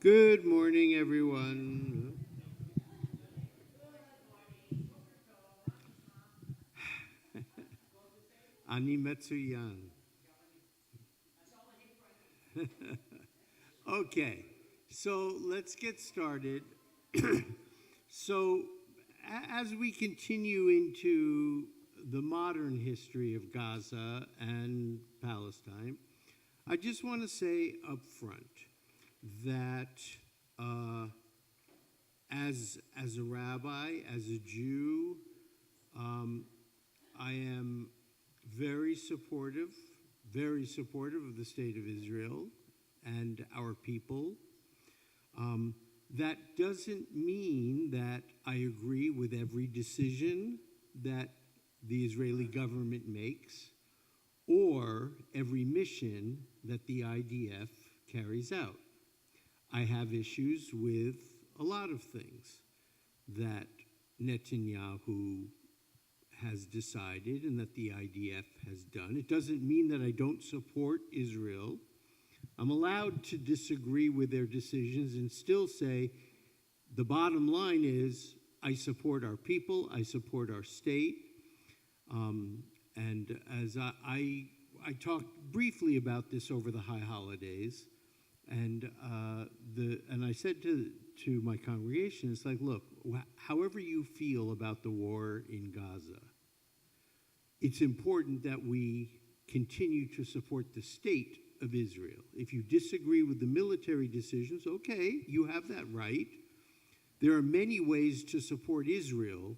Good morning, everyone. Ani Metsuyan. Okay, so let's get started. So, as we continue into the modern history of Gaza and Palestine, I just want to say up front that as a rabbi, as a Jew, I am very supportive of the state of Israel and our people. That doesn't mean that I agree with every decision that the Israeli government makes or every mission that the IDF carries out. I have issues with a lot of things that Netanyahu has decided and that the IDF has done. It doesn't mean that I don't support Israel. I'm allowed to disagree with their decisions and still say the bottom line is I support our people, I support our state. And as I talked briefly about this over the high holidays, and I said to my congregation, it's like, look, however you feel about the war in Gaza, it's important that we continue to support the state of Israel. If you disagree with the military decisions, okay, you have that right. There are many ways to support Israel,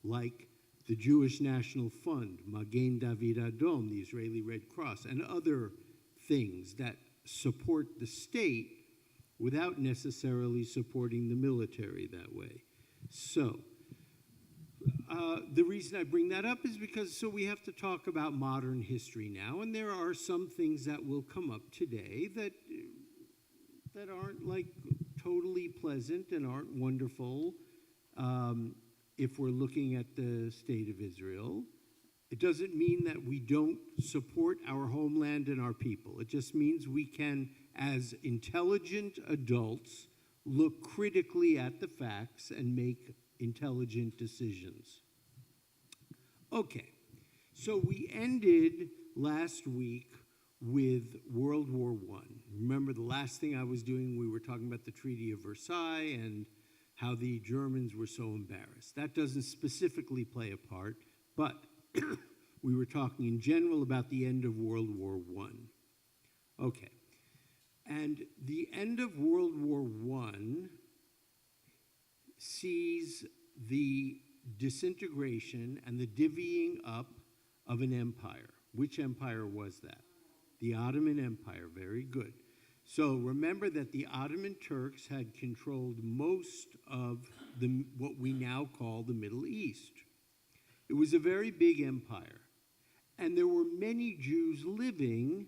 like the Jewish National Fund, Magen David Adom, the Israeli Red Cross, and other things that support the state without necessarily supporting the military that way. So, the reason I bring that up is because we have to talk about modern history now, and there are some things that will come up today that aren't like totally pleasant and aren't wonderful if we're looking at the state of Israel. It doesn't mean that we don't support our homeland and our people. It just means we can, as intelligent adults, look critically at the facts and make intelligent decisions. Okay, so we ended last week with World War I. Remember, the last thing I was doing, we were talking about the Treaty of Versailles and how the Germans were so embarrassed. That doesn't specifically play a part, but we were talking in general about the end of World War I. Okay, and the end of World War I sees the disintegration and the divvying up of an empire. Which empire was that? The Ottoman Empire. Very good. So remember that the Ottoman Turks had controlled most of what we now call the Middle East. It was a very big empire, and there were many Jews living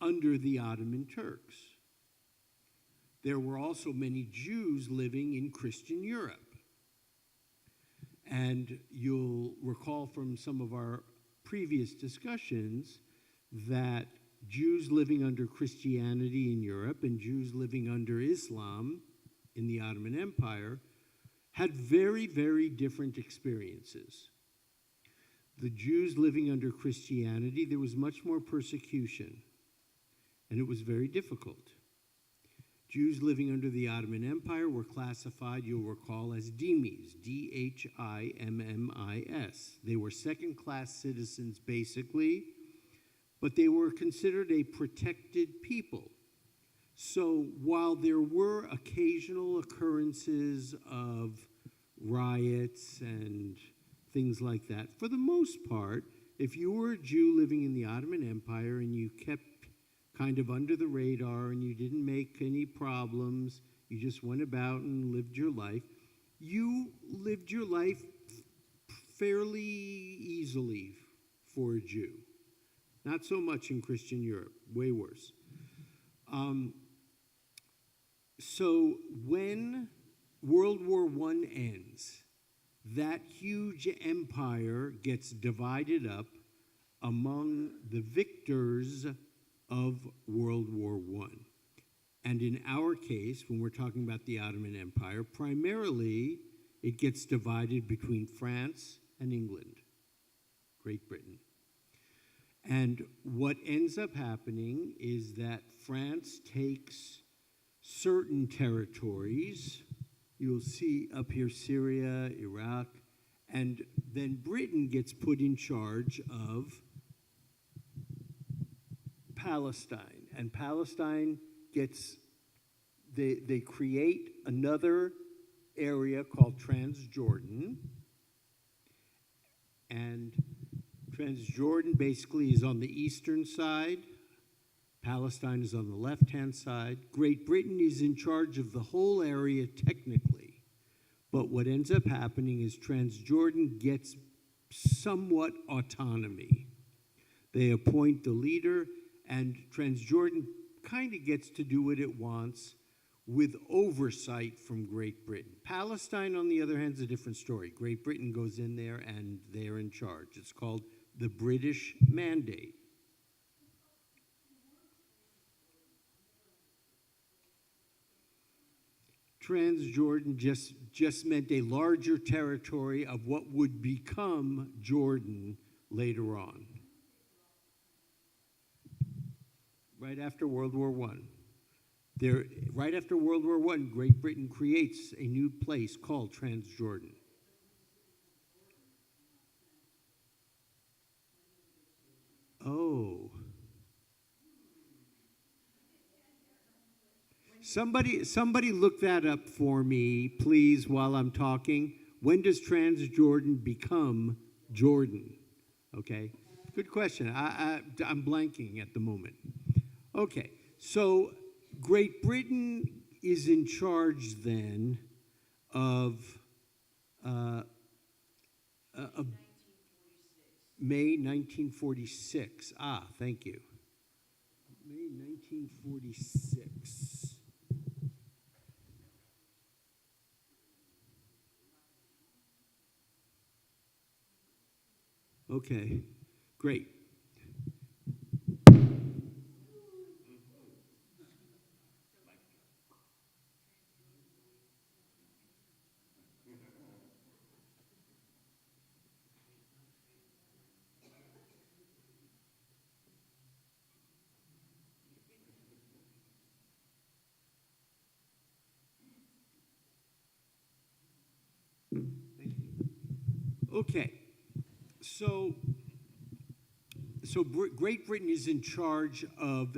under the Ottoman Turks. There were also many Jews living in Christian Europe. And you'll recall from some of our previous discussions that Jews living under Christianity in Europe and Jews living under Islam in the Ottoman Empire had very, very different experiences. The Jews living under Christianity, there was much more persecution, and it was very difficult. Jews living under the Ottoman Empire were classified, you'll recall, as dhimmis, Dhimmis. They were second-class citizens, basically, but they were considered a protected people. So while there were occasional occurrences of riots and things like that, for the most part, if you were a Jew living in the Ottoman Empire and you kept kind of under the radar and you didn't make any problems, you just went about and lived your life, you lived your life fairly easily for a Jew. Not so much in Christian Europe, way worse. So when World War I ends, that huge empire gets divided up among the victors of World War I. And in our case, when we're talking about the Ottoman Empire, primarily it gets divided between France and England, Great Britain. And what ends up happening is that France takes certain territories. You'll see up here Syria, Iraq, and then Britain gets put in charge of Palestine. And Palestine gets, they create another area called Transjordan. And Transjordan basically is on the eastern side. Palestine is on the left-hand side. Great Britain is in charge of the whole area technically. But what ends up happening is Transjordan gets somewhat autonomy. They appoint the leader, and Transjordan kind of gets to do what it wants with oversight from Great Britain. Palestine, on the other hand, is a different story. Great Britain goes in there and they're in charge. It's called the British Mandate. Transjordan just meant a larger territory of what would become Jordan later on. Right after World War I. Right after World War I, Great Britain creates a new place called Transjordan. Oh. Somebody look that up for me, please, while I'm talking. When does Transjordan become Jordan? Okay, good question. I'm blanking at the moment. Okay, so Great Britain is in charge then of May 1946. Ah, thank you. May 1946. Okay, great. Okay, so Great Britain is in charge of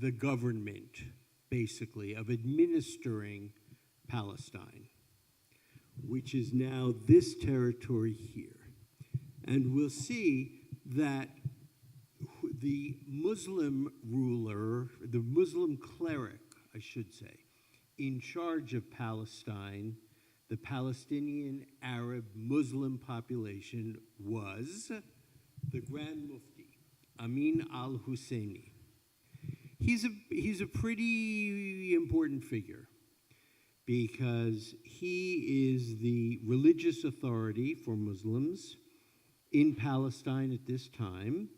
the government, basically, of administering Palestine, which is now this territory here. And we'll see that the Muslim ruler, the Muslim cleric, I should say, in charge of Palestine, the Palestinian Arab Muslim population, was the Grand Mufti, Amin al-Husseini. He's a pretty important figure because he is the religious authority for Muslims in Palestine at this time.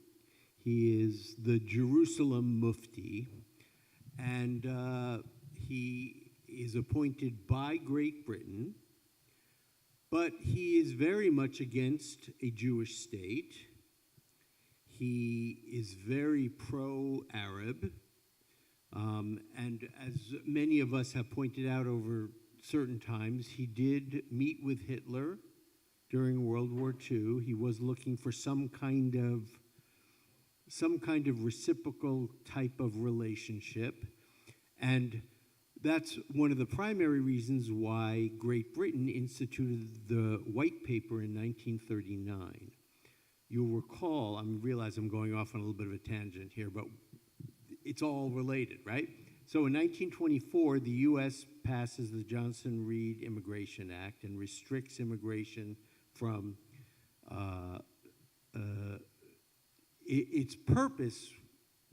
He is the Jerusalem Mufti, and he is appointed by Great Britain, but he is very much against a Jewish state. He is very pro-Arab, and as many of us have pointed out over certain times, he did meet with Hitler during World War II. He was looking for some kind of reciprocal type of relationship, and that's one of the primary reasons why Great Britain instituted the White Paper in 1939. You'll recall, I realize I'm going off on a little bit of a tangent here, but it's all related, right? So in 1924, the U.S. passes the Johnson-Reed Immigration Act and restricts immigration from, its purpose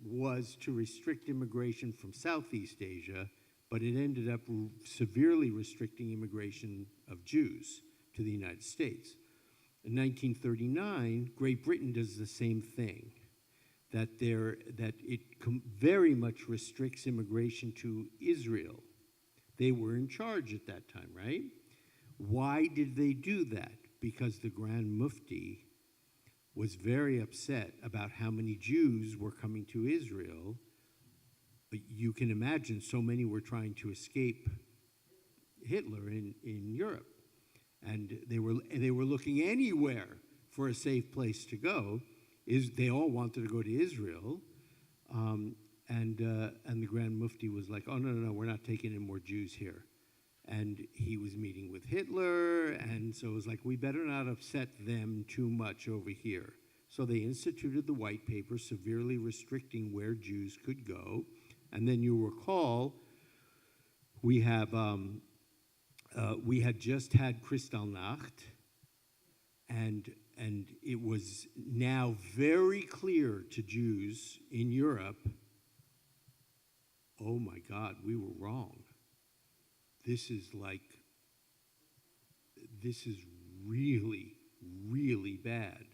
was to restrict immigration from Southeast Asia, but it ended up severely restricting immigration of Jews to the United States. In 1939, Great Britain does the same thing. that it very much restricts immigration to Israel. They were in charge at that time, right? Why did they do that? Because the Grand Mufti was very upset about how many Jews were coming to Israel. But you can imagine so many were trying to escape Hitler in Europe. And they were looking anywhere for a safe place to go. They all wanted to go to Israel. And the Grand Mufti was like, oh, no, we're not taking in more Jews here. And he was meeting with Hitler, and so it was like, we better not upset them too much over here. So they instituted the white paper, severely restricting where Jews could go. And then you recall, we had just had Kristallnacht, and it was now very clear to Jews in Europe, oh my God, we were wrong. This is really, really bad.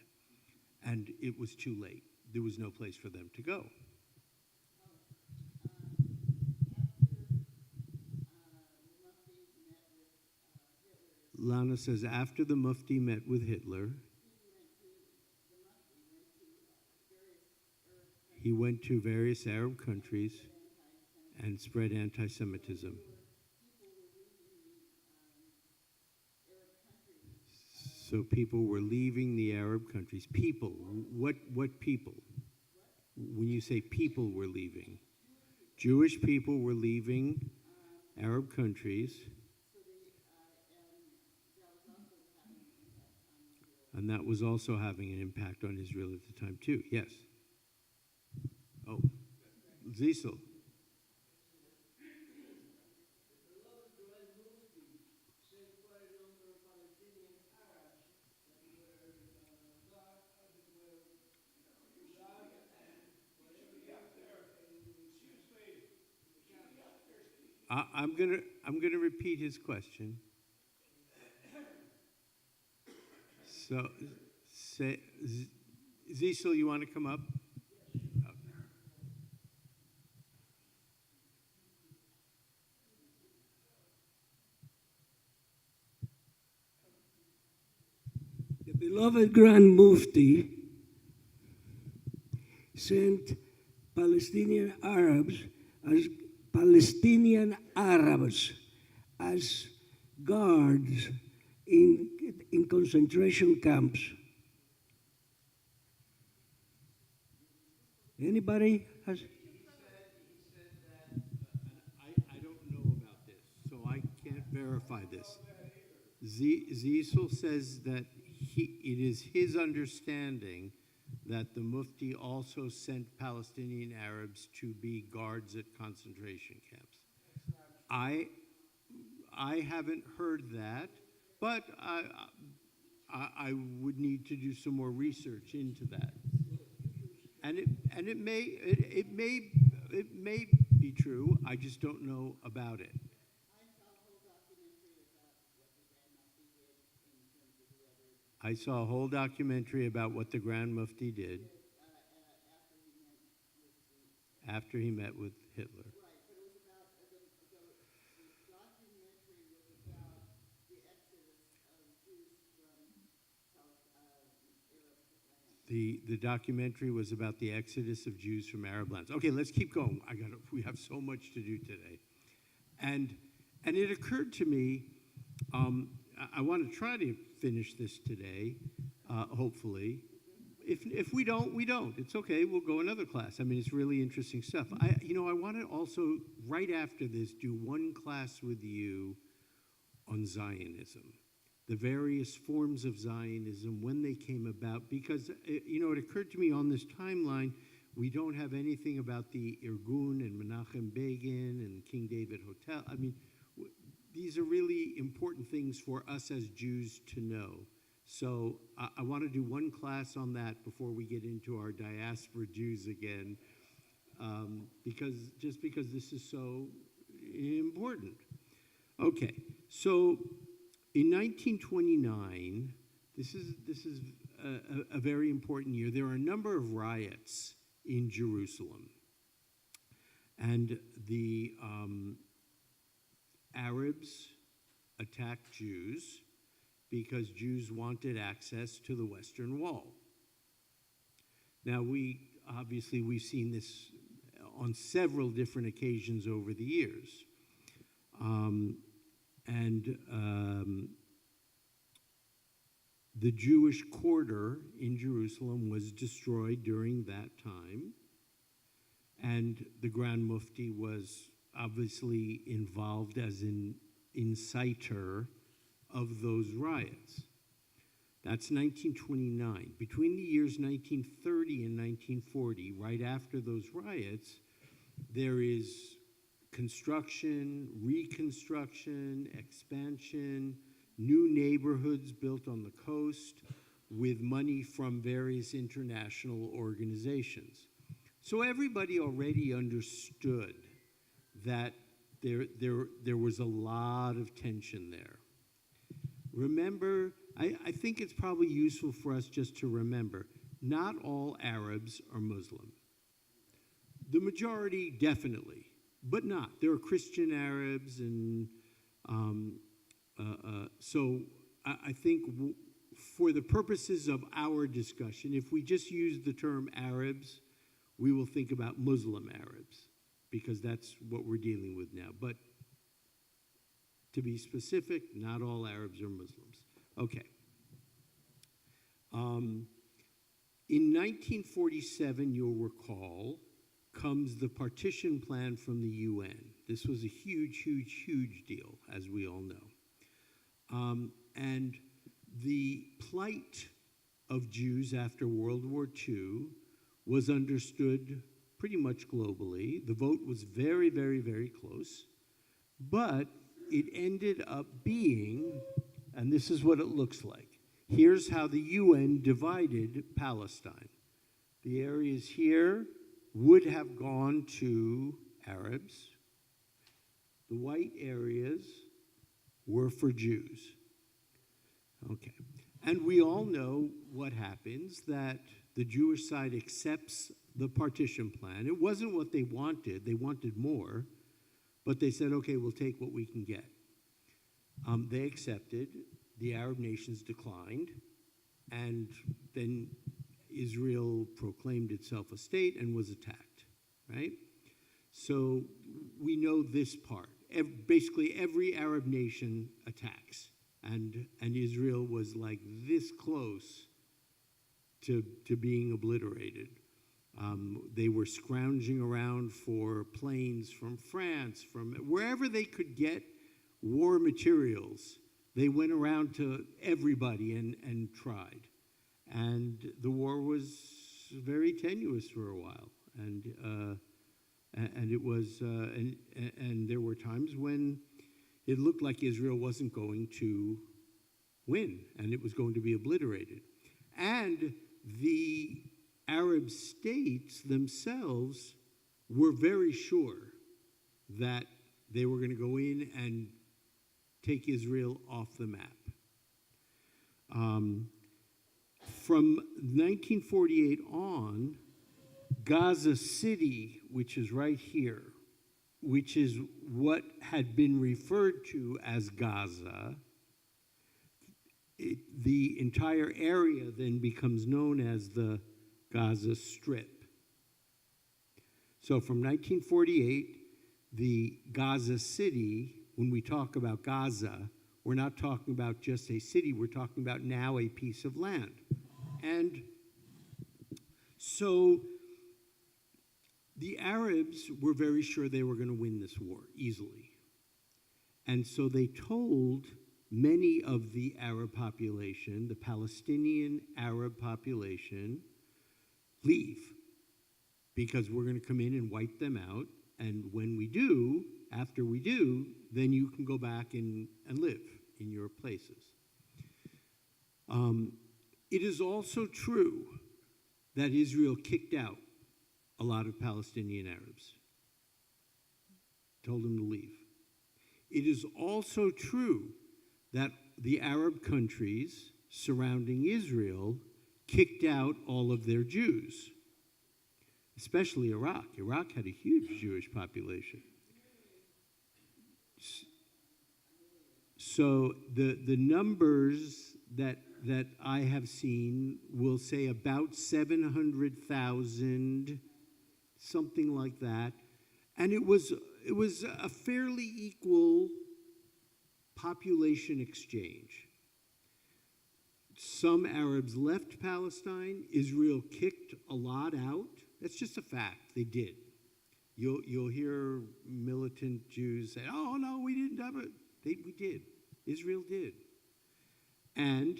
And it was too late. There was no place for them to go. Lana says, after the Mufti met with Hitler, he went to various Arab countries and spread anti-Semitism. So people were leaving the Arab countries. People, what people? When you say people were leaving, Jewish people were leaving Arab countries. And that was also having an impact on Israel at the time too, yes. Oh, Zisel. I'm gonna repeat his question. So, Zisel, you want to come up? The beloved Grand Mufti sent Palestinian Arabs as guards in concentration camps. Anybody has? He said that, I don't know about this, so I can't verify this. Zisel says that it is his understanding that the Mufti also sent Palestinian Arabs to be guards at concentration camps. I haven't heard that, but I would need to do some more research into that. And it may be true. I just don't know about it. I saw a whole documentary about what the Grand Mufti did after he met with Hitler. The documentary was about the exodus of Jews from Arab lands. Okay, let's keep going. We have so much to do today. And it occurred to me, I want to try to finish this today, hopefully. If we don't, we don't. It's okay, we'll go another class. I mean, it's really interesting stuff. I want to also, right after this, do one class with you on Zionism. The various forms of Zionism, when they came about, because, it occurred to me on this timeline, we don't have anything about the Irgun and Menachem Begin and King David Hotel. I mean, these are really important things for us as Jews to know. So I want to do one class on that before we get into our diaspora Jews again, because this is so important. Okay, so in 1929, this is a very important year. There are a number of riots in Jerusalem. And the Arabs attacked Jews because Jews wanted access to the Western Wall. Now, we've seen this on several different occasions over the years. The Jewish quarter in Jerusalem was destroyed during that time, and the Grand Mufti was obviously involved as an inciter of those riots. That's 1929. Between the years 1930 and 1940, right after those riots, there is construction, reconstruction, expansion, new neighborhoods built on the coast with money from various international organizations. So everybody already understood that there was a lot of tension there. Remember, I think it's probably useful for us just to remember, not all Arabs are Muslim. The majority, definitely, but not. There are Christian Arabs, and so I think for the purposes of our discussion, if we just use the term Arabs, we will think about Muslim Arabs, because that's what we're dealing with now. But to be specific, not all Arabs are Muslims. Okay. In 1947, you'll recall, comes the partition plan from the UN. This was a huge, huge, huge deal, as we all know. And the plight of Jews after World War II was understood pretty much globally. The vote was very, very, very close. But it ended up being, and this is what it looks like. Here's how the UN divided Palestine. The areas here would have gone to Arabs. The white areas were for Jews. Okay. And we all know what happens, that the Jewish side accepts the partition plan. It wasn't what they wanted more, but they said, okay, we'll take what we can get. They accepted, the Arab nations declined, and then Israel proclaimed itself a state and was attacked, right? So we know this part. Basically, every Arab nation attacks, and Israel was like this close to being obliterated. They were scrounging around for planes from France, from wherever they could get war materials. They went around to everybody and tried. And the war was very tenuous for a while. And it was, and there were times when it looked like Israel wasn't going to win, and it was going to be obliterated. And the Arab states themselves were very sure that they were going to go in and take Israel off the map. From 1948 on, Gaza City, which is right here, which is what had been referred to as Gaza, the entire area then becomes known as the Gaza Strip. So from 1948, the Gaza City, when we talk about Gaza, we're not talking about just a city, we're talking about now a piece of land. And so the Arabs were very sure they were going to win this war easily. And so they told many of the Arab population, the Palestinian Arab population, leave, because we're going to come in and wipe them out. And when we do, after we do, then you can go back and live in your places. It is also true that Israel kicked out a lot of Palestinian Arabs, told them to leave. It is also true that the Arab countries surrounding Israel kicked out all of their Jews. especially Iraq. Iraq had a huge Jewish population. So the numbers that I have seen will say about 700,000, something like that, and it was a fairly equal population exchange. Some Arabs left Palestine. Israel kicked a lot out. That's just a fact. They did. You'll hear militant Jews say, "Oh no, we didn't have it." We did. Israel did. And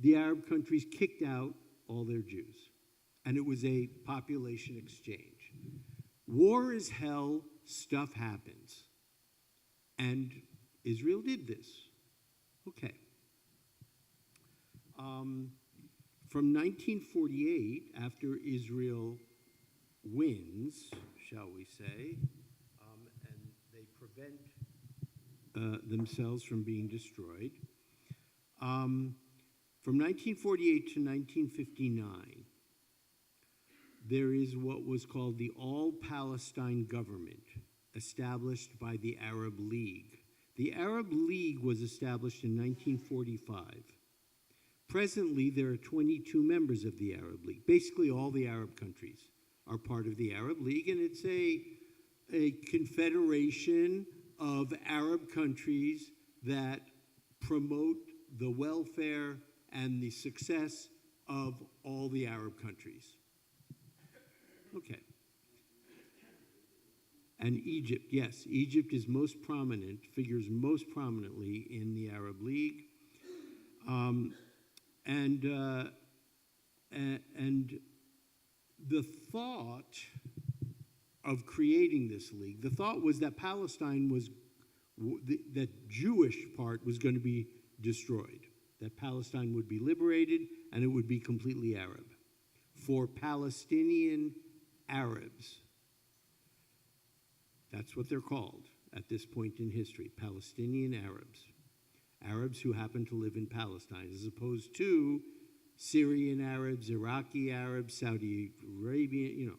the Arab countries kicked out all their Jews. And it was a population exchange. War is hell, stuff happens. And Israel did this. Okay. From 1948, after Israel wins, shall we say, and they prevent themselves from being destroyed. From 1948 to 1959, there is what was called the All-Palestine Government, established by the Arab League. The Arab League was established in 1945. Presently, there are 22 members of the Arab League. Basically, all the Arab countries are part of the Arab League, and it's a confederation of Arab countries that promote the welfare and the success of all the Arab countries. Okay. And Egypt, yes, Egypt is most prominent, figures most prominently in the Arab League. And the thought of creating this league, the thought was that Palestine was, that Jewish part was going to be destroyed, that Palestine would be liberated and it would be completely Arab. For Palestinian Arabs, that's what they're called at this point in history, Palestinian Arabs. Arabs who happen to live in Palestine, as opposed to Syrian Arabs, Iraqi Arabs, Saudi Arabian,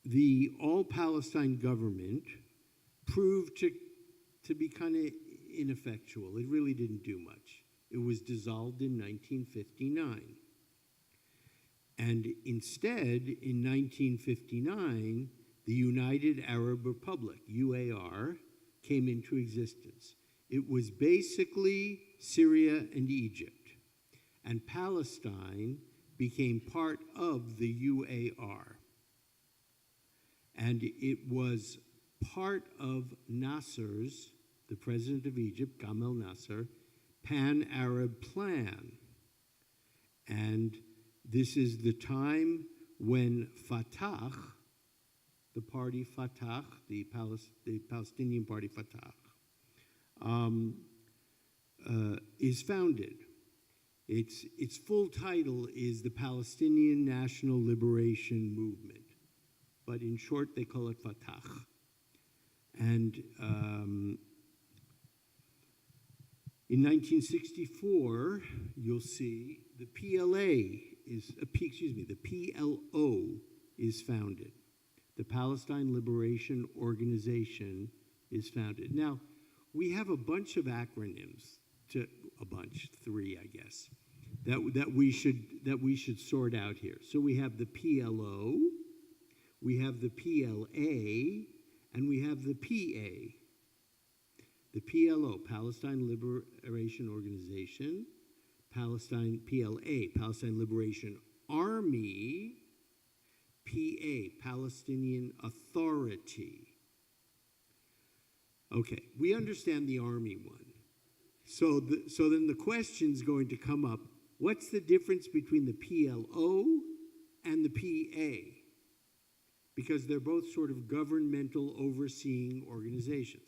the All-Palestine government proved to be kind of ineffectual. It really didn't do much. It was dissolved in 1959. And instead, in 1959, the United Arab Republic, UAR, came into existence. It was basically Syria and Egypt. And Palestine became part of the UAR. And it was part of Nasser's, the president of Egypt, Gamal Nasser, Pan-Arab plan. And this is the time when Fatah, the party Fatah, the Palestinian party Fatah, is founded. Its full title is the Palestinian National Liberation Movement, but in short they call it Fatah. And in 1964, you'll see the PLO is founded. The Palestine Liberation Organization is founded. Now, we have a bunch of acronyms, three, I guess, that we should sort out here. So we have the PLO, we have the PLA, and we have the PA. The PLO, Palestine Liberation Organization, PLA, Palestine Liberation Army, PA, Palestinian Authority. Okay, we understand the army one. So then the question's going to come up, what's the difference between the PLO and the PA? Because they're both sort of governmental overseeing organizations.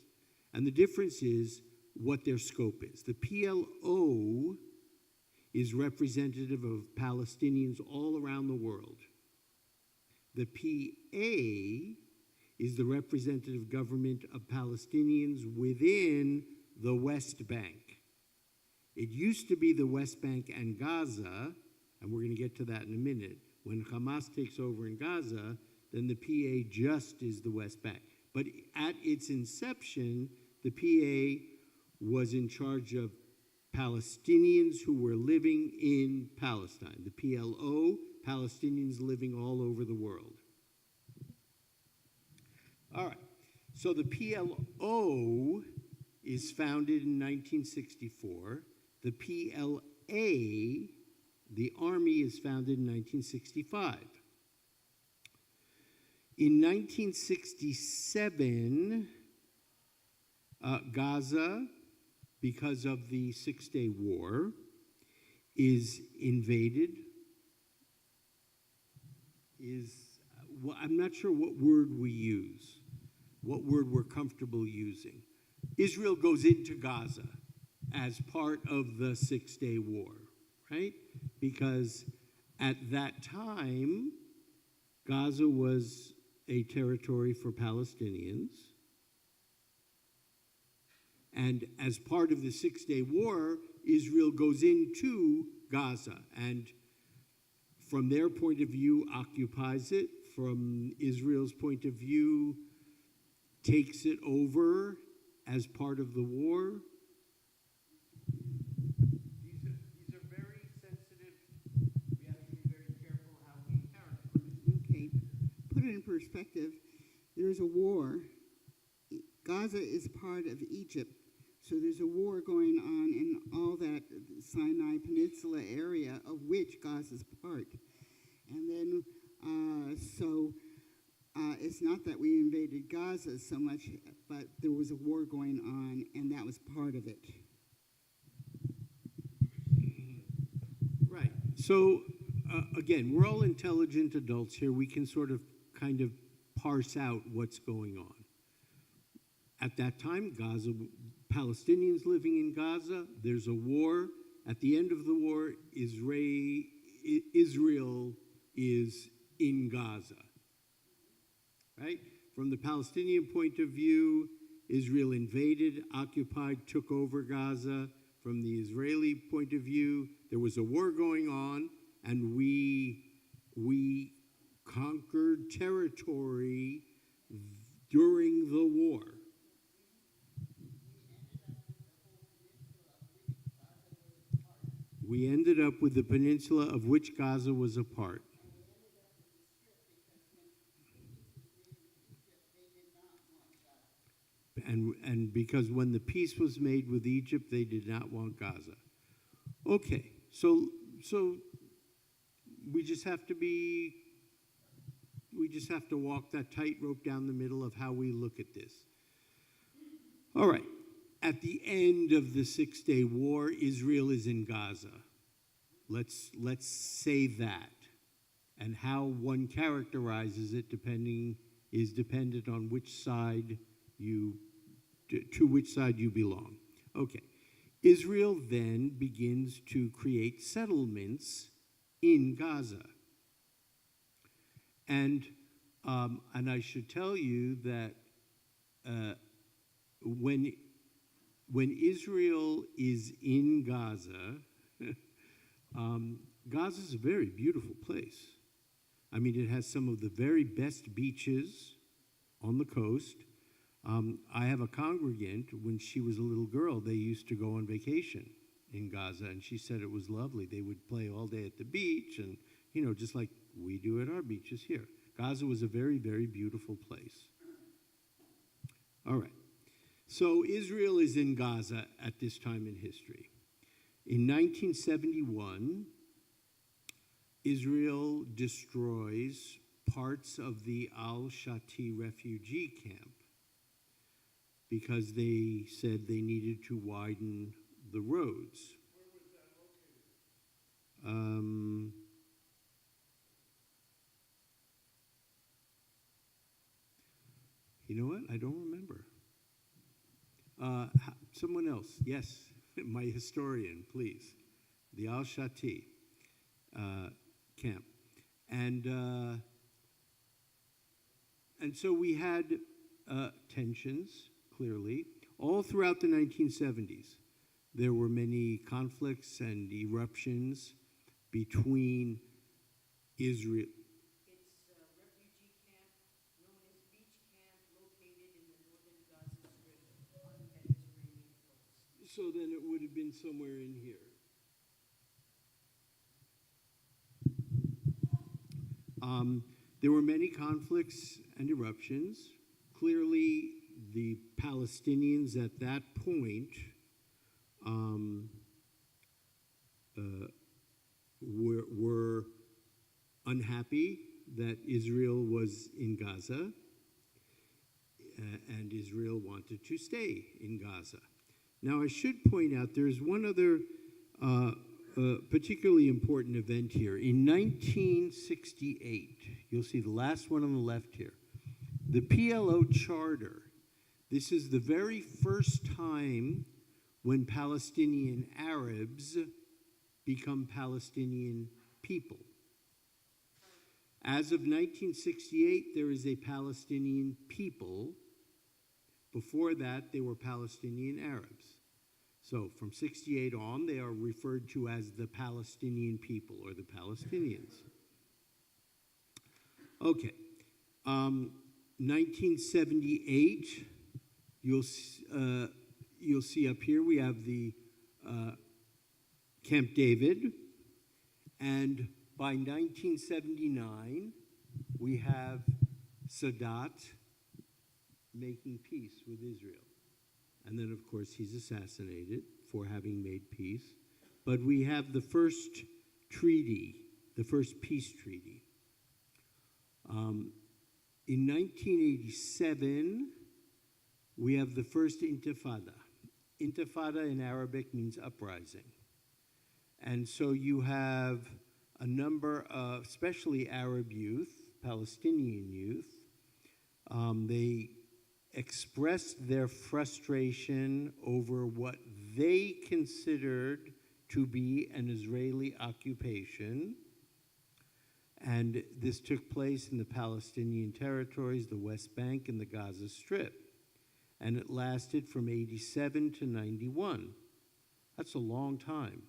And the difference is what their scope is. The PLO is representative of Palestinians all around the world. The PA is the representative government of Palestinians within the West Bank. It used to be the West Bank and Gaza. and we're going to get to that in a minute. When Hamas takes over in Gaza, then the PA just is the West Bank. But at its inception, the PA was in charge of Palestinians who were living in Palestine. The PLO, Palestinians living all over the world. All right, so the PLO is founded in 1964. The PLA, the army, is founded in 1965. In 1967, Gaza, because of the Six-Day War, is invaded. I'm not sure what word we use, what word we're comfortable using. Israel goes into Gaza as part of the Six-Day War, right? Because at that time, Gaza was a territory for Palestinians. And as part of the Six-Day War, Israel goes into Gaza and, from their point of view, occupies it. From Israel's point of view, takes it over as part of the war. These are very sensitive. We have to be very careful how we characterize. Okay, put it in perspective. There's a war. Gaza is part of Egypt, so there's a war going on in all that Sinai Peninsula area, of which Gaza is part. And then, it's not that we invaded Gaza so much, but there was a war going on, and that was part of it. Right. So, again, we're all intelligent adults here. We can sort of kind of parse out what's going on. At that time, Gaza, Palestinians living in Gaza, there's a war. At the end of the war, Israel is in Gaza, right? From the Palestinian point of view, Israel invaded, occupied, took over Gaza. From the Israeli point of view, there was a war going on, and we conquered territory during the war. We ended up with the peninsula of which Gaza was a part. And because when the peace was made with Egypt, they did not want Gaza. Okay, so we just have to walk that tightrope down the middle of how we look at this. All right. At the end of the Six-Day War, Israel is in Gaza. Let's say that. And how one characterizes it is dependent on which side to which side you belong. Okay. Israel then begins to create settlements in Gaza. And I should tell you that when Israel is in Gaza, Gaza is a very beautiful place. I mean, it has some of the very best beaches on the coast. I have a congregant, when she was a little girl, they used to go on vacation in Gaza, and she said it was lovely. They would play all day at the beach, and, just like we do at our beaches here. Gaza was a very, very beautiful place. All right. So Israel is in Gaza at this time in history. In 1971, Israel destroys parts of the Al-Shati refugee camp because they said they needed to widen the roads. Where was that located? You know what? I don't remember. Someone else. Yes, my historian, please. The Al-Shati camp. And so we had tensions, clearly, all throughout the 1970s. There were many conflicts and eruptions between Israel. It's a refugee camp known as Beach Camp located in the northern Gaza Strip on the Mediterranean coast. So then it would have been somewhere in here. There were many conflicts and eruptions. Clearly, the Palestinians at that point were unhappy that Israel was in Gaza, and Israel wanted to stay in Gaza. Now, I should point out there's one other particularly important event here. In 1968, you'll see the last one on the left here, the PLO Charter. This is the very first time when Palestinian Arabs become Palestinian people. As of 1968, there is a Palestinian people. Before that, they were Palestinian Arabs. So from 68 on, they are referred to as the Palestinian people or the Palestinians. Okay. 1978, you'll see up here we have the Camp David, and by 1979, we have Sadat making peace with Israel. And then, of course, he's assassinated for having made peace. But we have the first treaty, the first peace treaty. In 1987, we have the first Intifada. Intifada in Arabic means uprising. And so you have a number of, especially Arab youth, Palestinian youth, they expressed their frustration over what they considered to be an Israeli occupation. And this took place in the Palestinian territories, the West Bank, and the Gaza Strip. And it lasted from 87 to 91. That's a long time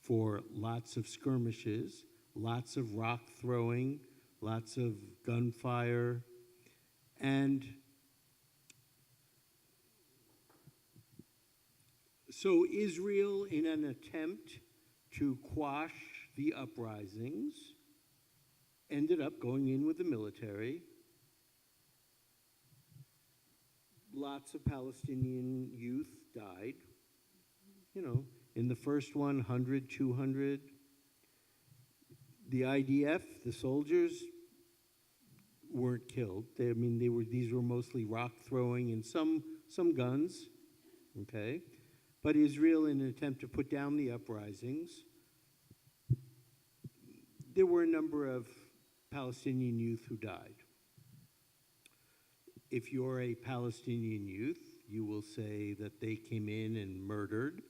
for lots of skirmishes, lots of rock throwing, lots of gunfire, and so Israel, in an attempt to quash the uprisings, ended up going in with the military. Lots of Palestinian youth died. You know, in the first one, 100, 200. The IDF, the soldiers, weren't killed. These were mostly rock throwing and some guns, okay? But Israel, in an attempt to put down the uprisings, there were a number of Palestinian youth who died. If you're a Palestinian youth, you will say that they came in and murdered.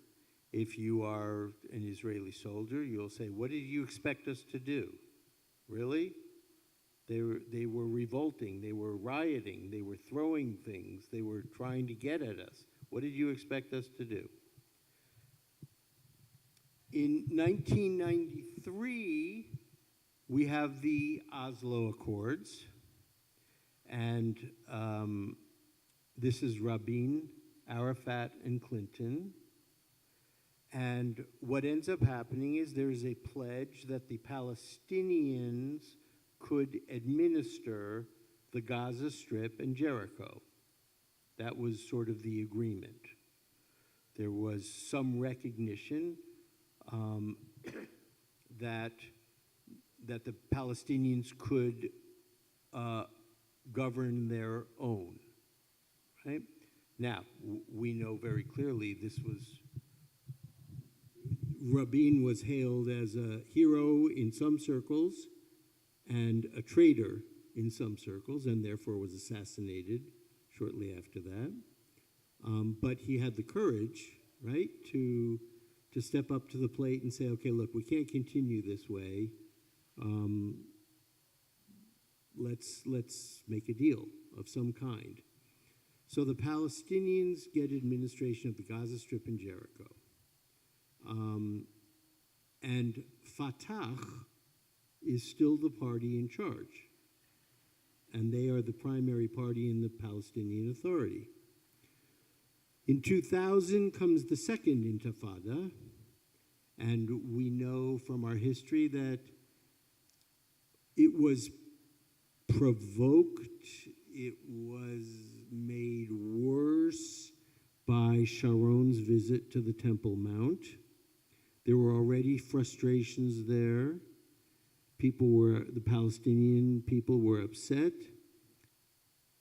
If you are an Israeli soldier, you'll say, what did you expect us to do? Really? They were revolting, they were rioting, they were throwing things, they were trying to get at us. What did you expect us to do? In 1993, we have the Oslo Accords, and this is Rabin, Arafat, and Clinton. And what ends up happening is there's a pledge that the Palestinians could administer the Gaza Strip and Jericho. That was sort of the agreement. There was some recognition that the Palestinians could govern their own, right? Now, we know very clearly Rabin was hailed as a hero in some circles and a traitor in some circles, and therefore was assassinated shortly after that. But he had the courage, right, to step up to the plate and say, okay, look, we can't continue this way. Let's make a deal of some kind. So the Palestinians get administration of the Gaza Strip and Jericho. And Fatah is still the party in charge, and they are the primary party in the Palestinian Authority. In 2000 comes the Second Intifada, and we know from our history that it was provoked, it was made worse by Sharon's visit to the Temple Mount. There were already frustrations there. The Palestinian people were upset.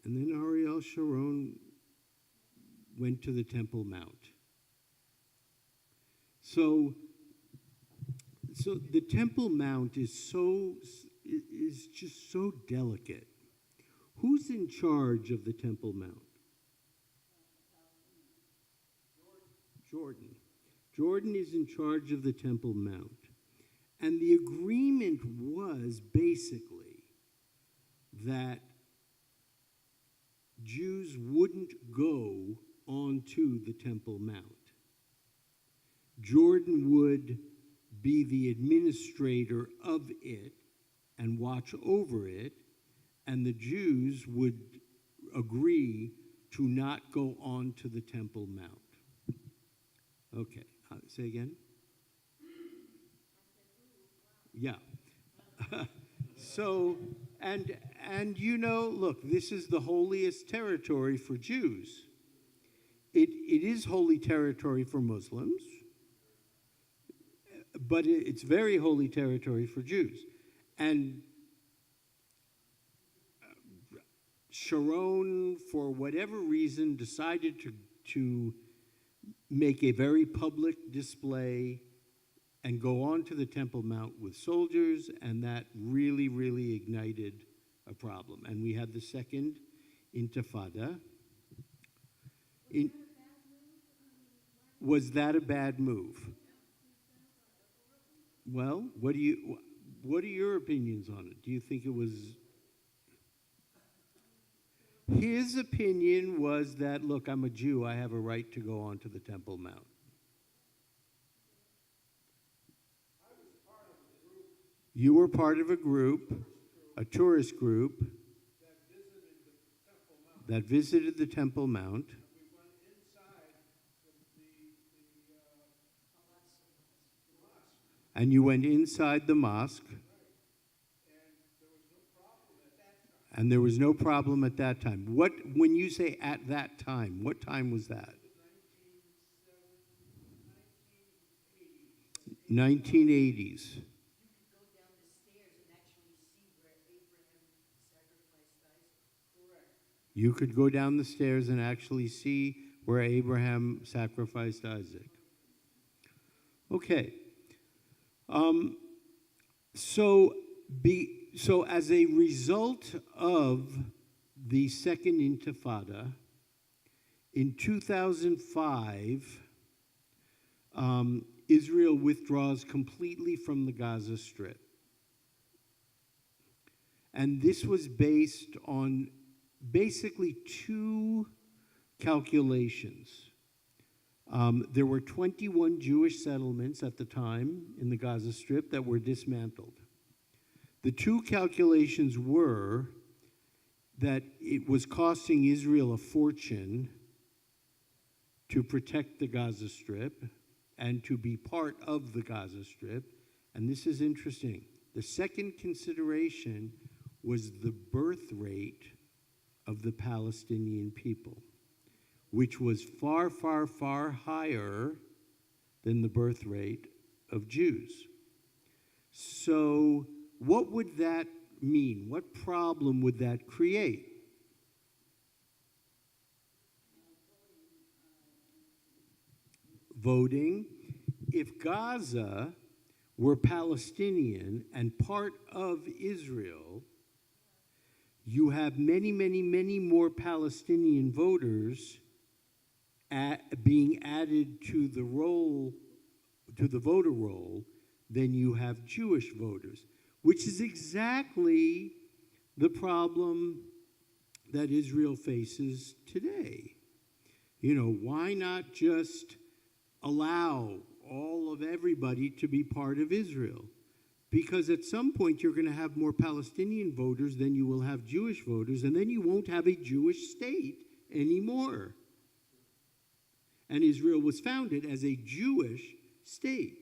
And then Ariel Sharon went to the Temple Mount. So the Temple Mount is just so delicate. Who's in charge of the Temple Mount? Jordan. Jordan is in charge of the Temple Mount. And the agreement was basically that Jews wouldn't go onto the Temple Mount. Jordan would be the administrator of it and watch over it, and the Jews would agree to not go onto the Temple Mount. Okay, say again? Yeah. So, and you know, look, this is the holiest territory for Jews. It is holy territory for Muslims, but it's very holy territory for Jews. And Sharon, for whatever reason, decided to make a very public display and go on to the Temple Mount with soldiers, and that really, really ignited a problem. And we had the Second Intifada. Was that a bad move? Well, what are your opinions on it? Do you think it was? His opinion was that, look, I'm a Jew, I have a right to go onto the Temple Mount. You were part of a group, a tourist group, that visited the Temple Mount. And you went inside the mosque. And there was no problem at that time. When you say at that time, what time was that? 1980s. You could go down the stairs and actually see where Abraham sacrificed Isaac. Okay. So as a result of the Second Intifada, in 2005, Israel withdraws completely from the Gaza Strip. And this was based on basically two calculations. There were 21 Jewish settlements at the time in the Gaza Strip that were dismantled. The two calculations were that it was costing Israel a fortune to protect the Gaza Strip and to be part of the Gaza Strip. And this is interesting. The second consideration was the birth rate of the Palestinian people, which was far, far, far higher than the birth rate of Jews. So what would that mean? What problem would that create? Voting. If Gaza were Palestinian and part of Israel, you have many, many, many more Palestinian voters being added to the voter roll than you have Jewish voters, which is exactly the problem that Israel faces today. You know, why not just allow all of everybody to be part of Israel? Because at some point you're going to have more Palestinian voters than you will have Jewish voters, and then you won't have a Jewish state anymore. And Israel was founded as a Jewish state.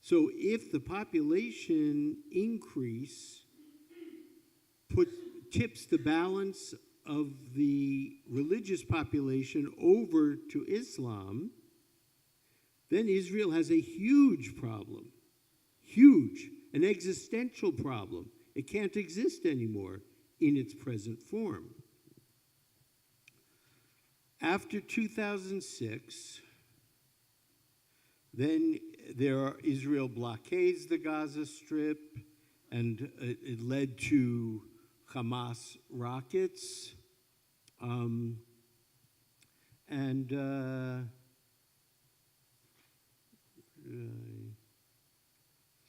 So if the population increase tips the balance of the religious population over to Islam, then Israel has a huge problem. Huge, an existential problem. It can't exist anymore in its present form. After 2006, then Israel blockades the Gaza Strip, and it led to Hamas rockets.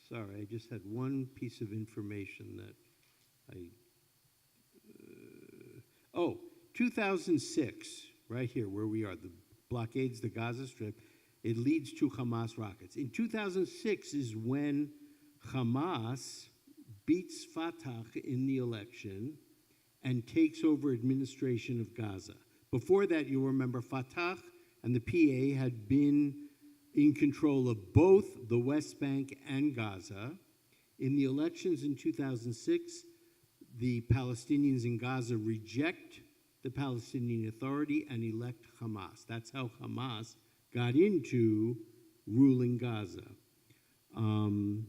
Sorry, I just had one piece of information that 2006, right here where we are, the blockades the Gaza Strip, it leads to Hamas rockets. In 2006 is when Hamas beats Fatah in the election and takes over administration of Gaza. Before that, you'll remember Fatah and the PA had been in control of both the West Bank and Gaza. In the elections in 2006, the Palestinians in Gaza reject the Palestinian Authority and elect Hamas. That's how Hamas got into ruling Gaza. And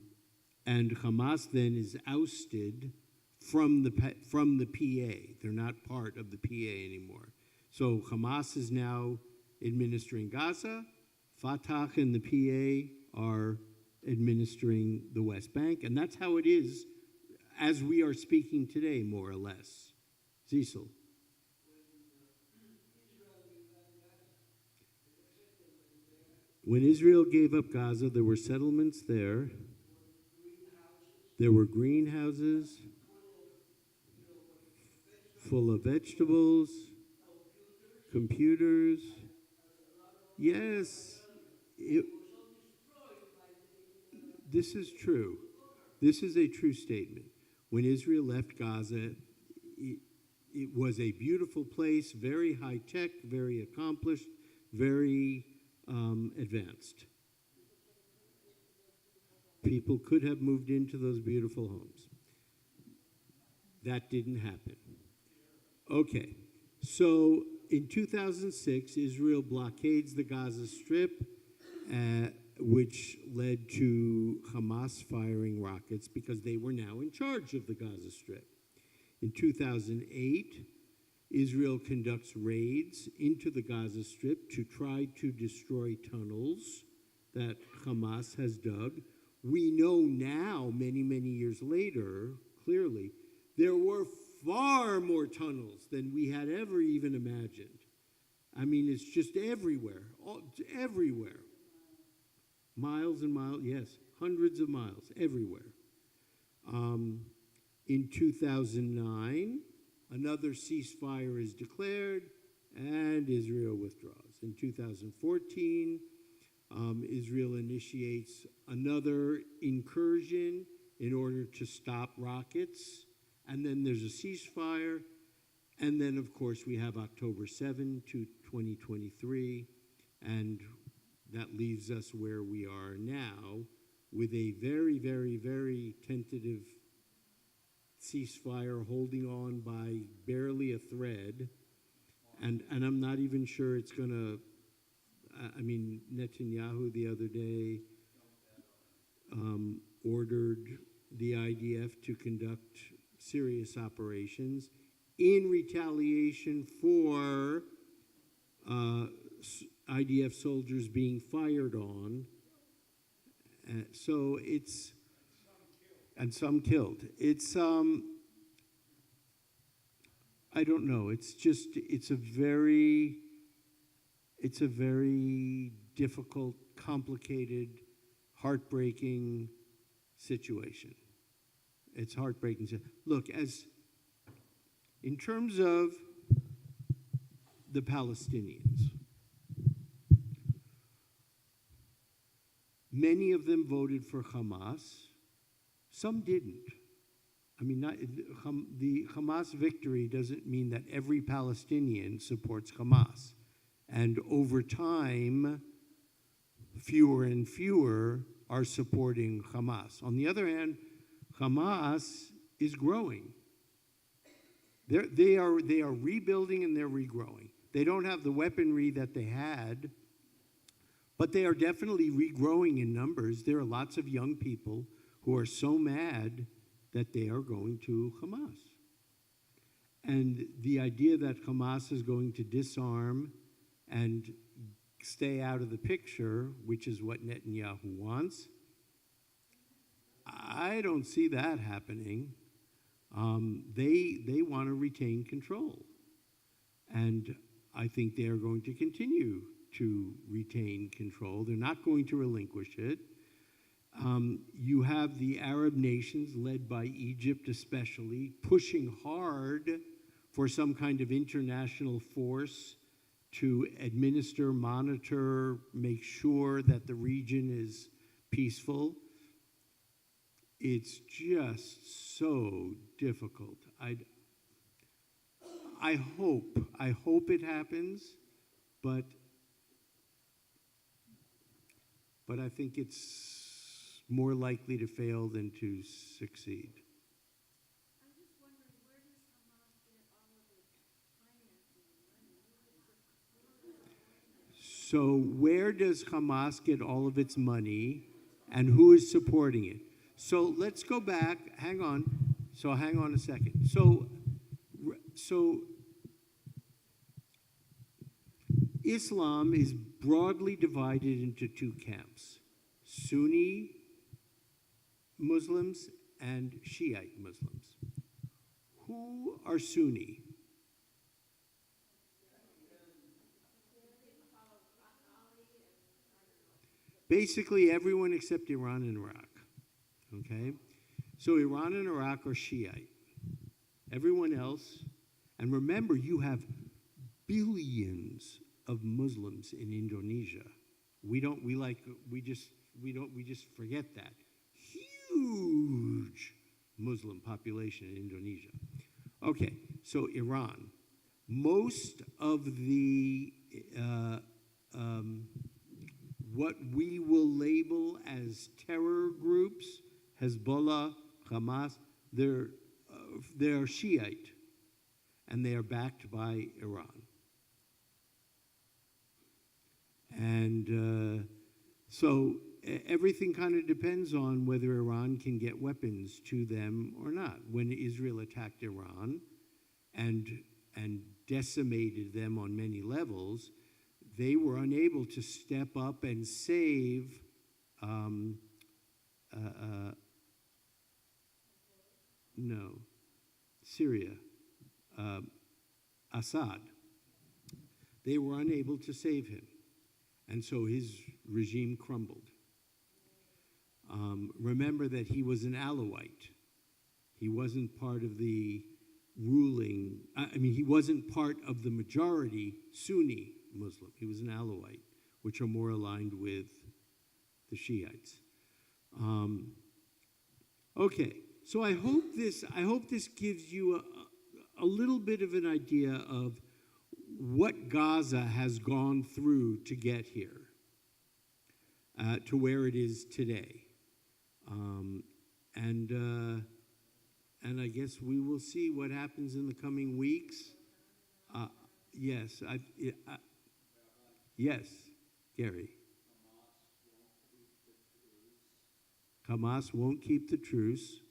Hamas then is ousted from the PA. They're not part of the PA anymore. So Hamas is now administering Gaza. Fatah and the PA are administering the West Bank, and that's how it is as we are speaking today, more or less. Cecil. When Israel gave up Gaza, there were settlements there. There were greenhouses full of vegetables, computers. Yes. This is true. This is a true statement. When Israel left Gaza, it was a beautiful place, very high tech, very accomplished, very advanced. People could have moved into those beautiful homes. That didn't happen. Okay, so in 2006, Israel blockades the Gaza Strip, which led to Hamas firing rockets because they were now in charge of the Gaza Strip. In 2008, Israel conducts raids into the Gaza Strip to try to destroy tunnels that Hamas has dug. We know now, many, many years later, clearly, there were far more tunnels than we had ever even imagined. I mean, it's just everywhere, everywhere. Miles and miles, yes, hundreds of miles, everywhere. In 2009, another ceasefire is declared, and Israel withdraws. In 2014, Israel initiates another incursion in order to stop rockets, and then there's a ceasefire, and then, of course, we have October 7 to 2023, and that leaves us where we are now with a very, very, very tentative ceasefire holding on by barely a thread, and I'm not even sure it's going to, I mean, Netanyahu the other day ordered the IDF to conduct serious operations in retaliation for IDF soldiers being fired on. So it's, and some killed. It's, I don't know. It's just, it's a very difficult, complicated, heartbreaking situation. It's heartbreaking. Look, as in terms of the Palestinians, many of them voted for Hamas. Some didn't. I mean, the Hamas victory doesn't mean that every Palestinian supports Hamas. And over time, fewer and fewer are supporting Hamas. On the other hand, Hamas is growing. They are rebuilding and they're regrowing. They don't have the weaponry that they had, but they are definitely regrowing in numbers. There are lots of young people who are so mad that they are going to Hamas. And the idea that Hamas is going to disarm and stay out of the picture, which is what Netanyahu wants, I don't see that happening. They want to retain control. And I think they are going to continue to retain control. They're not going to relinquish it. You have the Arab nations, led by Egypt especially, pushing hard for some kind of international force to administer, monitor, make sure that the region is peaceful. It's just so difficult. I hope it happens, but I think it's more likely to fail than to succeed. I'm just wondering, where does Hamas get all of its financing and money? So where does Hamas get all of its money, and who is supporting it? So let's go back. Hang on a second. So Islam is broadly divided into two camps: Sunni Muslims and Shiite Muslims. Who are Sunni? Basically everyone except Iran and Iraq. Okay? So Iran and Iraq are Shiite. Everyone else, and remember, you have billions of Muslims in Indonesia. We just forget that. Huge Muslim population in Indonesia. Okay, so Iran. Most of the what we will label as terror groups, Hezbollah, Hamas, they're Shiite, and they are backed by Iran. And so everything kind of depends on whether Iran can get weapons to them or not. When Israel attacked Iran and decimated them on many levels, they were unable to step up and save Syria, Assad. They were unable to save him. And so his regime crumbled. Remember that he was an Alawite. He wasn't part of the ruling, he wasn't part of the majority Sunni Muslim. He was an Alawite, which are more aligned with the Shiites. Okay, so I hope this gives you a little bit of an idea of what Gaza has gone through to get here, to where it is today. And I guess we will see what happens in the coming weeks. Yes, yes, Gary. Hamas won't keep the truce.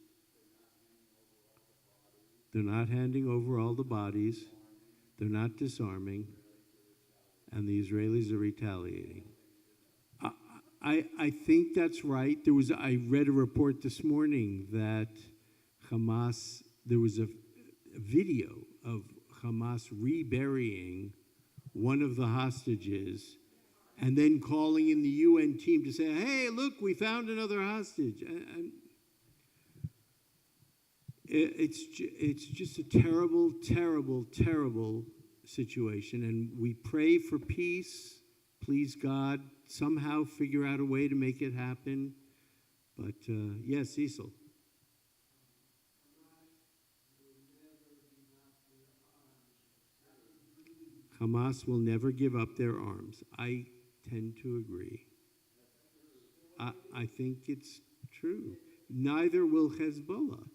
They're not handing over all the bodies. They're not disarming. And the Israelis are retaliating. I think that's right. I read a report this morning that Hamas, there was a video of Hamas reburying one of the hostages and then calling in the UN team to say, hey, look, we found another hostage. And it's just a terrible, terrible, terrible situation. And we pray for peace. Please, God, somehow figure out a way to make it happen. But yes, Cecil. Hamas will never give up their arms. I tend to agree. I think it's true. Neither will Hezbollah.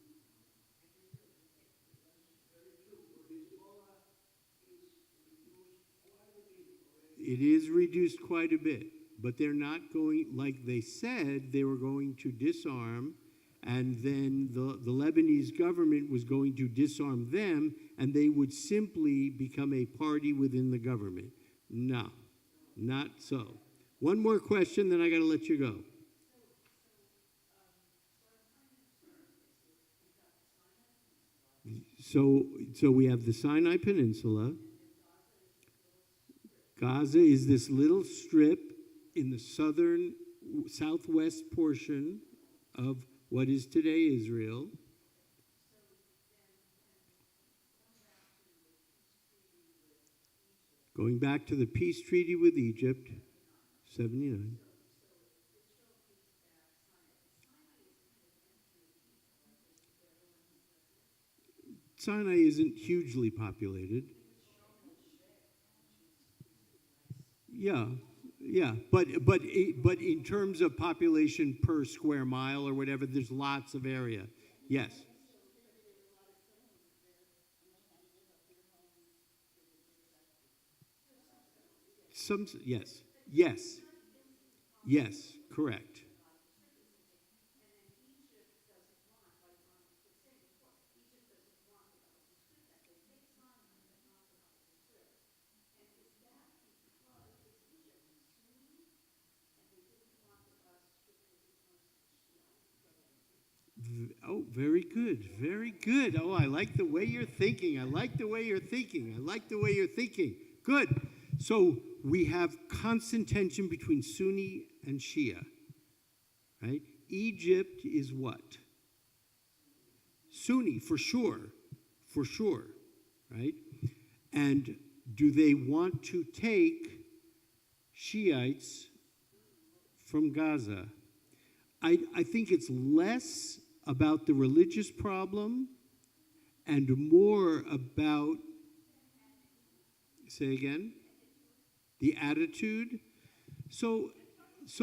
It is reduced quite a bit, but they're not going, like they said, they were going to disarm, and then the Lebanese government was going to disarm them, and they would simply become a party within the government. No, not so. One more question, then I got to let you go. So we have the Sinai Peninsula. Gaza is this little strip in the southern, southwest portion of what is today Israel. Going back to the peace treaty with Egypt, 79. Sinai isn't hugely populated. Yeah, but in terms of population per square mile or whatever, there's lots of area. Yes. Yes, correct. Oh, very good, very good. Oh, I like the way you're thinking. I like the way you're thinking. I like the way you're thinking. Good. So we have constant tension between Sunni and Shia, right? Egypt is what? Sunni, for sure, right? And do they want to take Shiites from Gaza? I think it's less about the religious problem and more about, say again, the attitude. So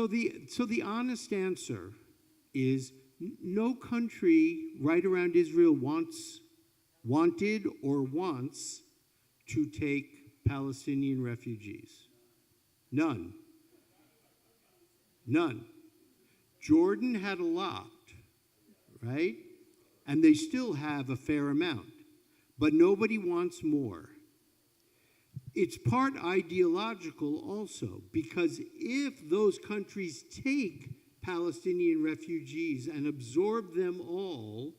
the honest answer is no country right around Israel wanted or wants to take Palestinian refugees. None. Jordan had a lot, right? And they still have a fair amount, but nobody wants more. It's part ideological also, because if those countries take Palestinian refugees and absorb them all,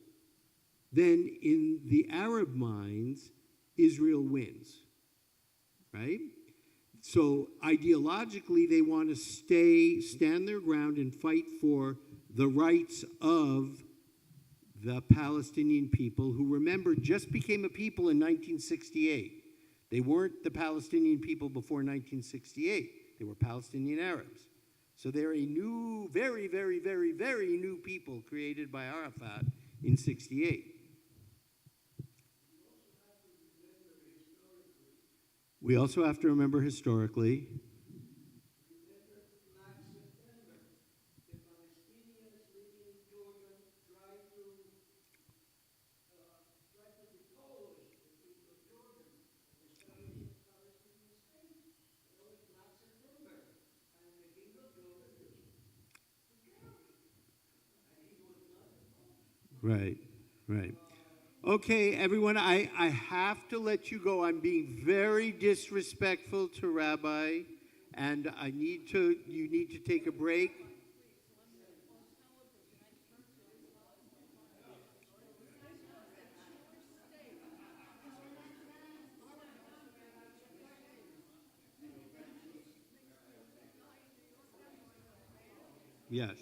then in the Arab minds, Israel wins, right? So ideologically, they want to stand their ground and fight for the rights of the Palestinian people, who, remember, just became a people in 1968. They weren't the Palestinian people before 1968. They were Palestinian Arabs. So they're a new, very, very, very, very new people created by Arafat in 68. We also have to remember historically. Right. Okay, everyone, I have to let you go. I'm being very disrespectful to Rabbi, and you need to take a break. Yes.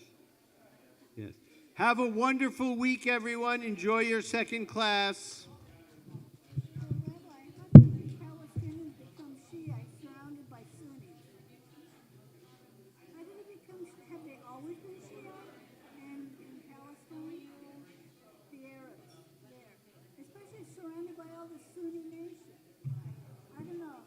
Have a wonderful week, everyone. Enjoy your second class. Rabbi, how did the Palestinians become Shiites surrounded by Sunnis? How did it become? Have they always been Shiite? And in Palestine, the Arabs there, especially surrounded by all the Sunni nations. I don't know.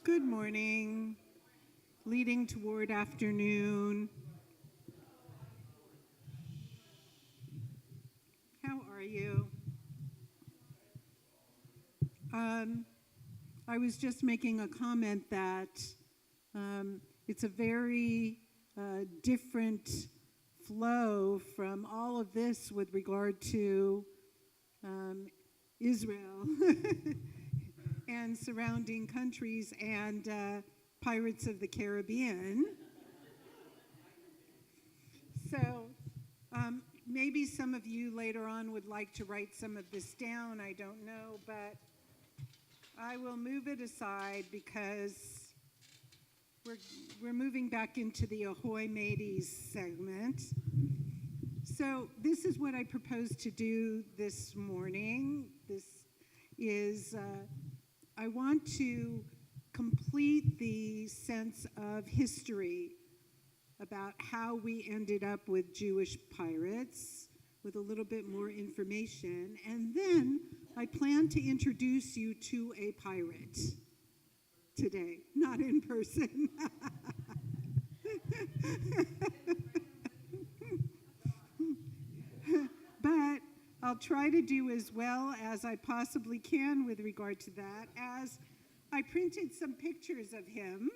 Good morning, leading toward afternoon. How are you? I was just making a comment that it's a very different flow from all of this with regard to Israel and surrounding countries and Pirates of the Caribbean. So maybe some of you later on would like to write some of this down, I don't know, but I will move it aside because we're moving back into the Ahoy Mateys segment. So this is what I propose to do this morning. This is, I want to complete the sense of history about how we ended up with Jewish pirates with a little bit more information. And then I plan to introduce you to a pirate today, not in person. But I'll try to do as well as I possibly can with regard to that, as I printed some pictures of him,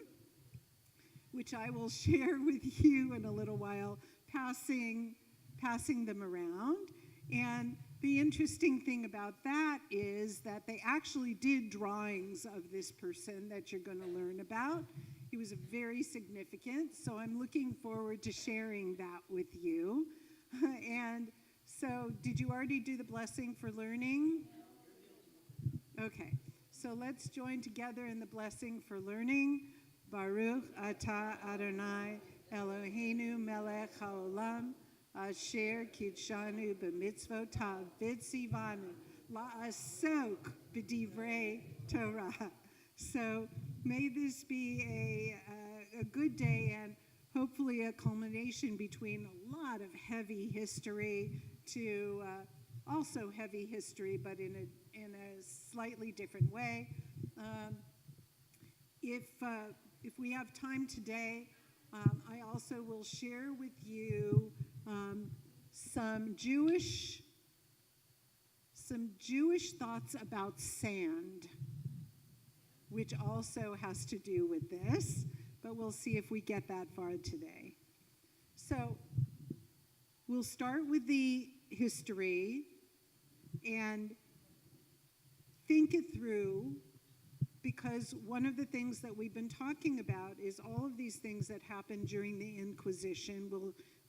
which I will share with you in a little while, passing them around. And the interesting thing about that is that they actually did drawings of this person that you're going to learn about. He was very significant, so I'm looking forward to sharing that with you. And so, did you already do the blessing for learning? Okay, so let's join together in the blessing for learning. Baruch atah Adonai Eloheinu melech haolam asher kidshanu b'mitzvotav v'tzivanu la'asok b'divrei Torah. So may this be a good day and hopefully a culmination between a lot of heavy history to also heavy history, but in a slightly different way. If we have time today, I also will share with you some Jewish thoughts about sand, which also has to do with this, but we'll see if we get that far today. So we'll start with the history and think it through, because one of the things that we've been talking about is all of these things that happened during the Inquisition.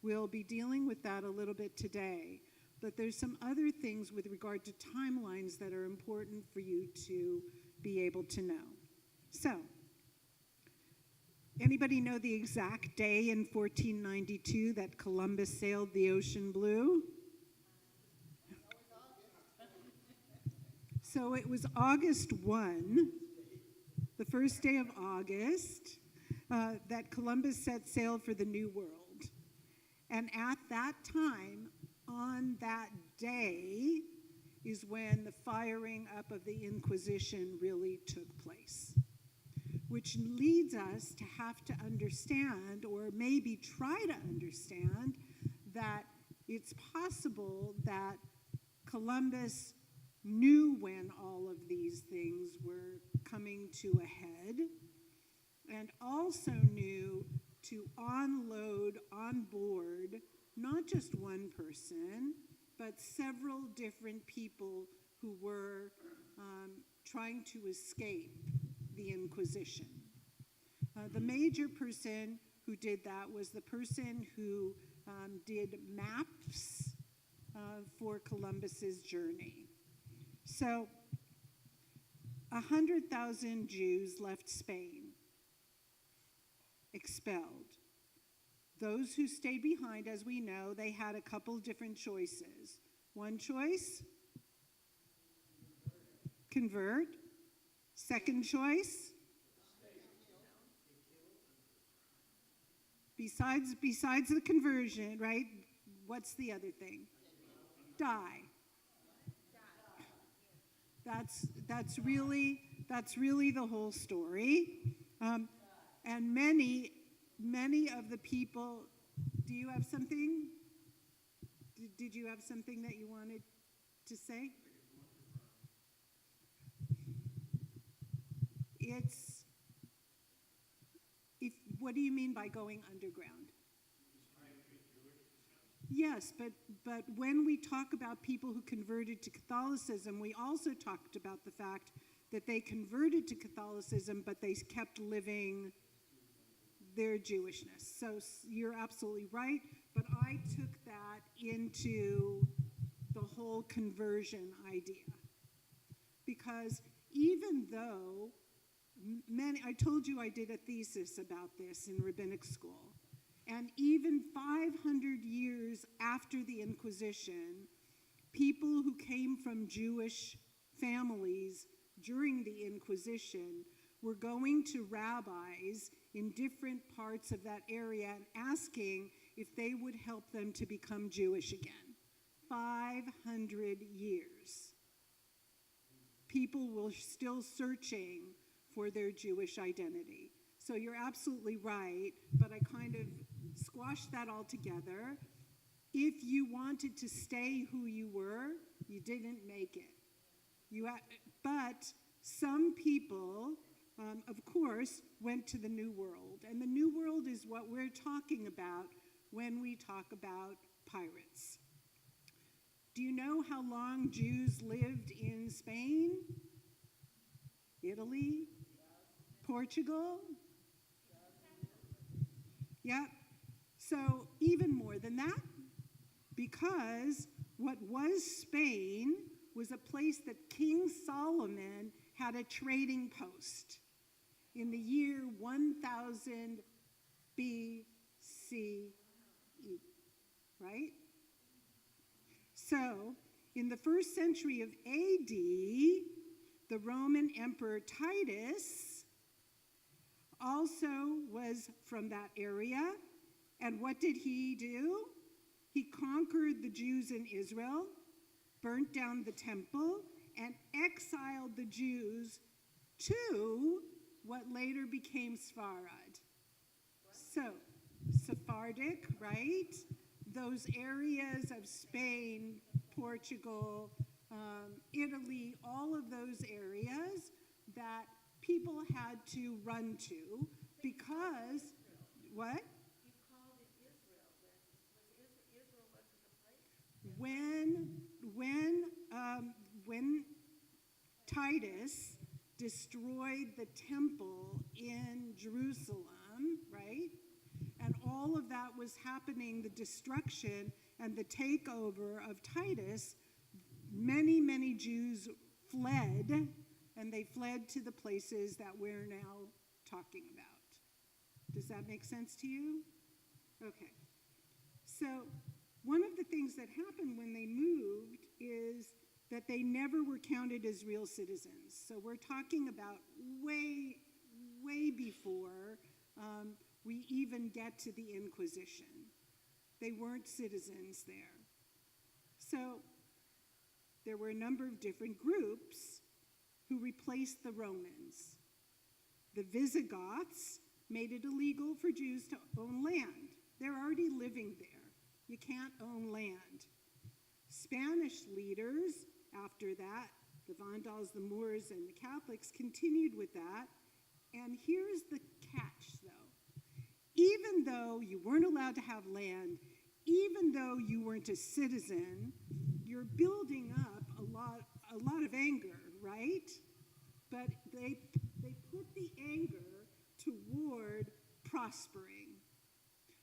We'll be dealing with that a little bit today. But there's some other things with regard to timelines that are important for you to be able to know. So, anybody know the exact day in 1492 that Columbus sailed the ocean blue? So it was August 1, the first day of August, that Columbus set sail for the New World. And at that time, on that day, is when the firing up of the Inquisition really took place. Which leads us to have to understand, or maybe try to understand, that it's possible that Columbus knew when all of these things were coming to a head, and also knew to unload on board not just one person, but several different people who were trying to escape the Inquisition. The major person who did that was the person who did maps for Columbus's journey. So 100,000 Jews left Spain, expelled. Those who stayed behind, as we know, they had a couple different choices. One choice, convert. Second choice, besides the conversion, right? What's the other thing? Die. That's That's really the whole story. And many of the people, do you have something? Did you have something that you wanted to say? What do you mean by going underground? Yes, but when we talk about people who converted to Catholicism, we also talked about the fact that they converted to Catholicism, but they kept living their Jewishness. So you're absolutely right, but I took that into the whole conversion idea. Because even though I told you I did a thesis about this in rabbinic school, and even 500 years after the Inquisition, people who came from Jewish families during the Inquisition were going to rabbis in different parts of that area and asking if they would help them to become Jewish again. 500 years. People were still searching for their Jewish identity. So you're absolutely right, but I kind of squashed that all together. If you wanted to stay who you were, you didn't make it. But some people, of course, went to the New World. And the New World is what we're talking about when we talk about pirates. Do you know how long Jews lived in Spain? Italy? Portugal? Yeah. So even more than that, because what was Spain was a place that King Solomon had a trading post in the year 1000 BCE, right? So in the first century of AD, the Roman Emperor Titus also was from that area. And what did he do? He conquered the Jews in Israel, burnt down the temple, and exiled the Jews to what later became Sfarad. So, Sephardic, right? Those areas of Spain, Portugal, Italy, all of those areas that people had to run to because, what? You called it Israel, then. Israel wasn't a place? When Titus destroyed the temple in Jerusalem, right? And all of that was happening, the destruction and the takeover of Titus, many, many Jews fled, and they fled to the places that we're now talking about. Does that make sense to you? Okay. So one of the things that happened when they moved is that they never were counted as real citizens. So we're talking about way, way before we even get to the Inquisition. They weren't citizens there. So there were a number of different groups who replaced the Romans. The Visigoths made it illegal for Jews to own land. They're already living there. You can't own land. Spanish leaders, after that, the Vandals, the Moors, and the Catholics continued with that. And here's the catch, though. Even though you weren't allowed to have land, even though you weren't a citizen, you're building up a lot of anger, right? But they put the anger toward prospering.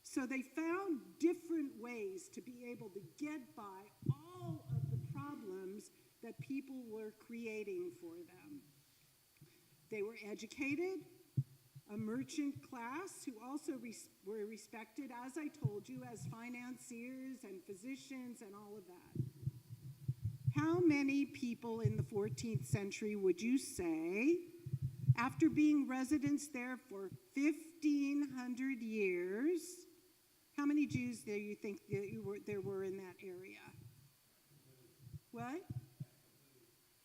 So they found different ways to be able to get by all of the problems that people were creating for them. They were educated, a merchant class who also were respected, as I told you, as financiers and physicians and all of that. How many people in the 14th century would you say, after being residents there for 1,500 years, how many Jews do you think there were in that area? What?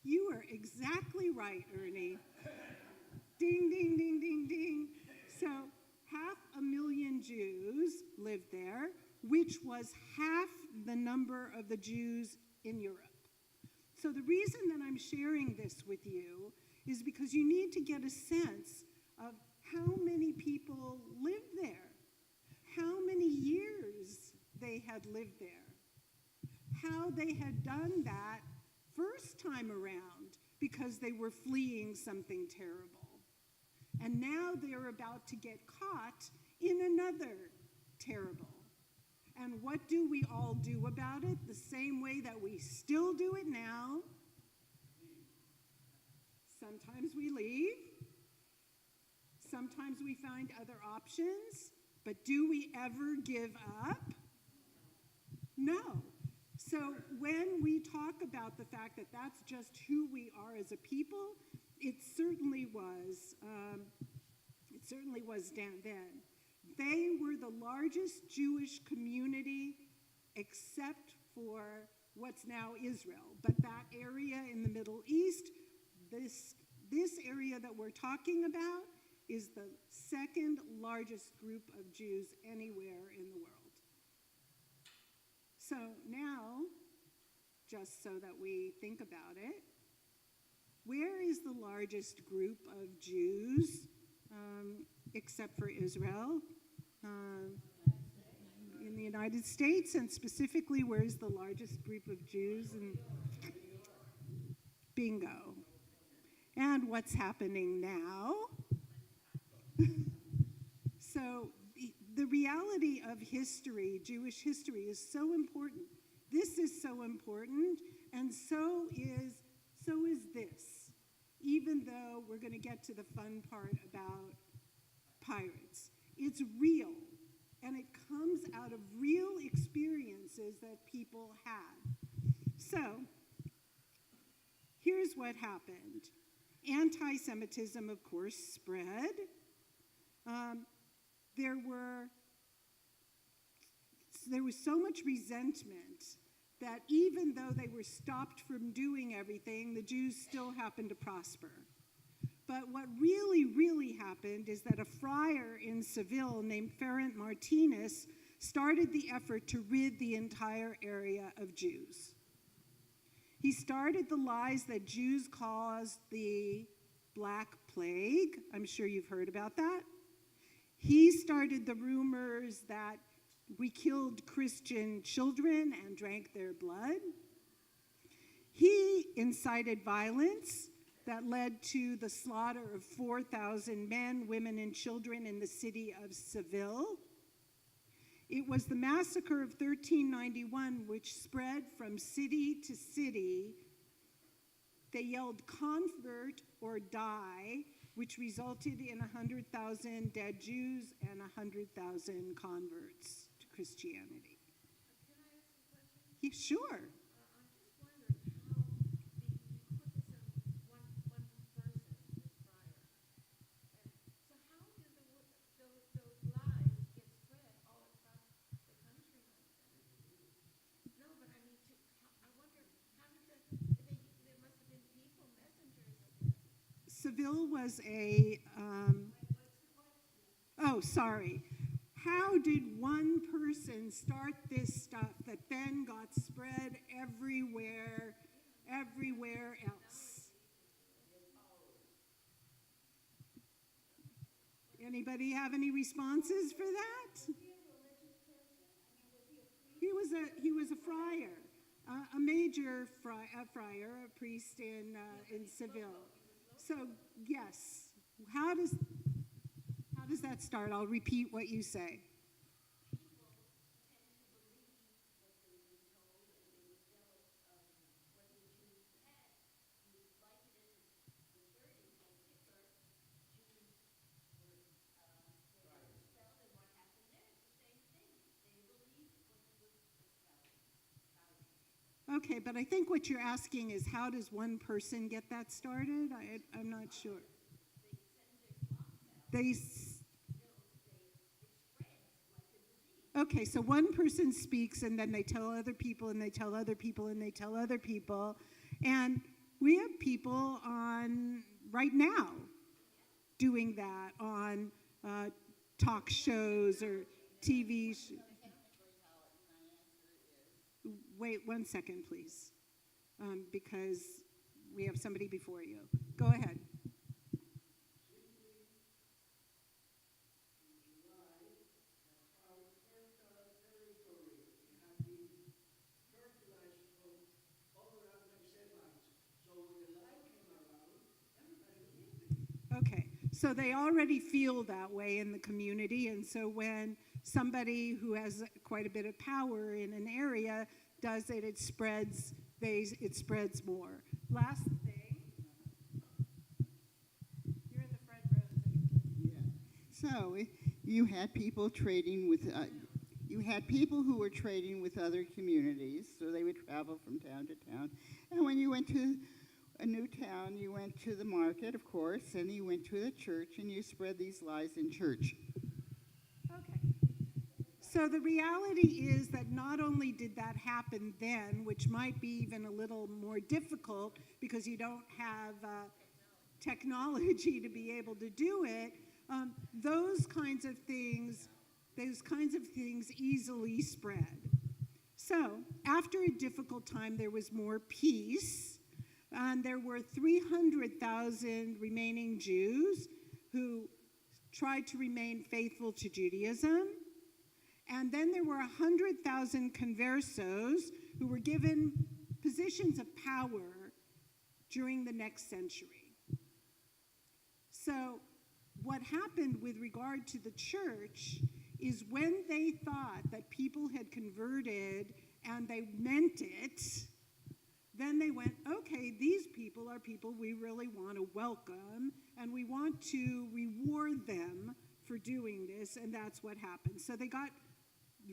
You are exactly right, Ernie. Ding, ding, ding, ding, ding. So 500,000 Jews lived there, which was half the number of the Jews in Europe. So the reason that I'm sharing this with you is because you need to get a sense of how many people lived there, how many years they had lived there, how they had done that first time around because they were fleeing something terrible. And now they're about to get caught in another terrible. And what do we all do about it? The same way that we still do it now. Sometimes we leave. Sometimes we find other options. But do we ever give up? No. So when we talk about the fact that that's just who we are as a people, it certainly was then. They were the largest Jewish community except for what's now Israel. But that area in the Middle East, this area that we're talking about, is the second largest group of Jews anywhere in the world. So now, just so that we think about it, where is the largest group of Jews, except for Israel? In the United States, and specifically, where is the largest group of Jews? Bingo. And what's happening now? So the reality of history, Jewish history, is so important. This is so important, and so is this. Even though we're going to get to the fun part about pirates, it's real, and it comes out of real experiences that people had. So here's what happened. Anti-Semitism, of course, spread. There was so much resentment that even though they were stopped from doing everything, the Jews still happened to prosper. But what really, really happened is that a friar in Seville named Ferrant Martinez started the effort to rid the entire area of Jews. He started the lies that Jews caused the Black Plague. I'm sure you've heard about that. He started the rumors that we killed Christian children and drank their blood. He incited violence that led to the slaughter of 4,000 men, women, and children in the city of Seville. It was the massacre of 1391 which spread from city to city. They yelled "convert or die," which resulted in 100,000 dead Jews and 100,000 converts to Christianity. Can I ask a question? Yeah, sure. I'm just wondering how you put this in one person, this friar. And so how did those lies get spread all across the country like that? No, but I mean, I wonder how did there must have been people, messengers of this. Seville was a, oh, sorry. How did one person start this stuff that then got spread everywhere else? Anybody have any responses for that? He was a friar, a major friar, a priest in Seville. So yes, how does that start? I'll repeat what you say. Okay, but I think what you're asking is how does one person get that started? I'm not sure. Okay, so one person speaks and then they tell other people and they tell other people and they tell other people. And we have people on right now doing that on talk shows or TV. Wait 1 second, please, because we have somebody before you. Go ahead. Okay, so they already feel that way in the community, and so when somebody who has quite a bit of power in an area does it, it spreads more. Last thing, you're in the front row. So you had people trading with, you had people who were trading with other communities, so they would travel from town to town. And when you went to a new town, you went to the market, of course, and you went to the church, and you spread these lies in church. Okay. So the reality is that not only did that happen then, which might be even a little more difficult because you don't have technology to be able to do it, those kinds of things easily spread. So after a difficult time, there was more peace, and there were 300,000 remaining Jews who tried to remain faithful to Judaism. And then there were 100,000 conversos who were given positions of power during the next century. So what happened with regard to the church is when they thought that people had converted and they meant it, then they went, okay, these people are people we really want to welcome, and we want to reward them for doing this, and that's what happened. So they got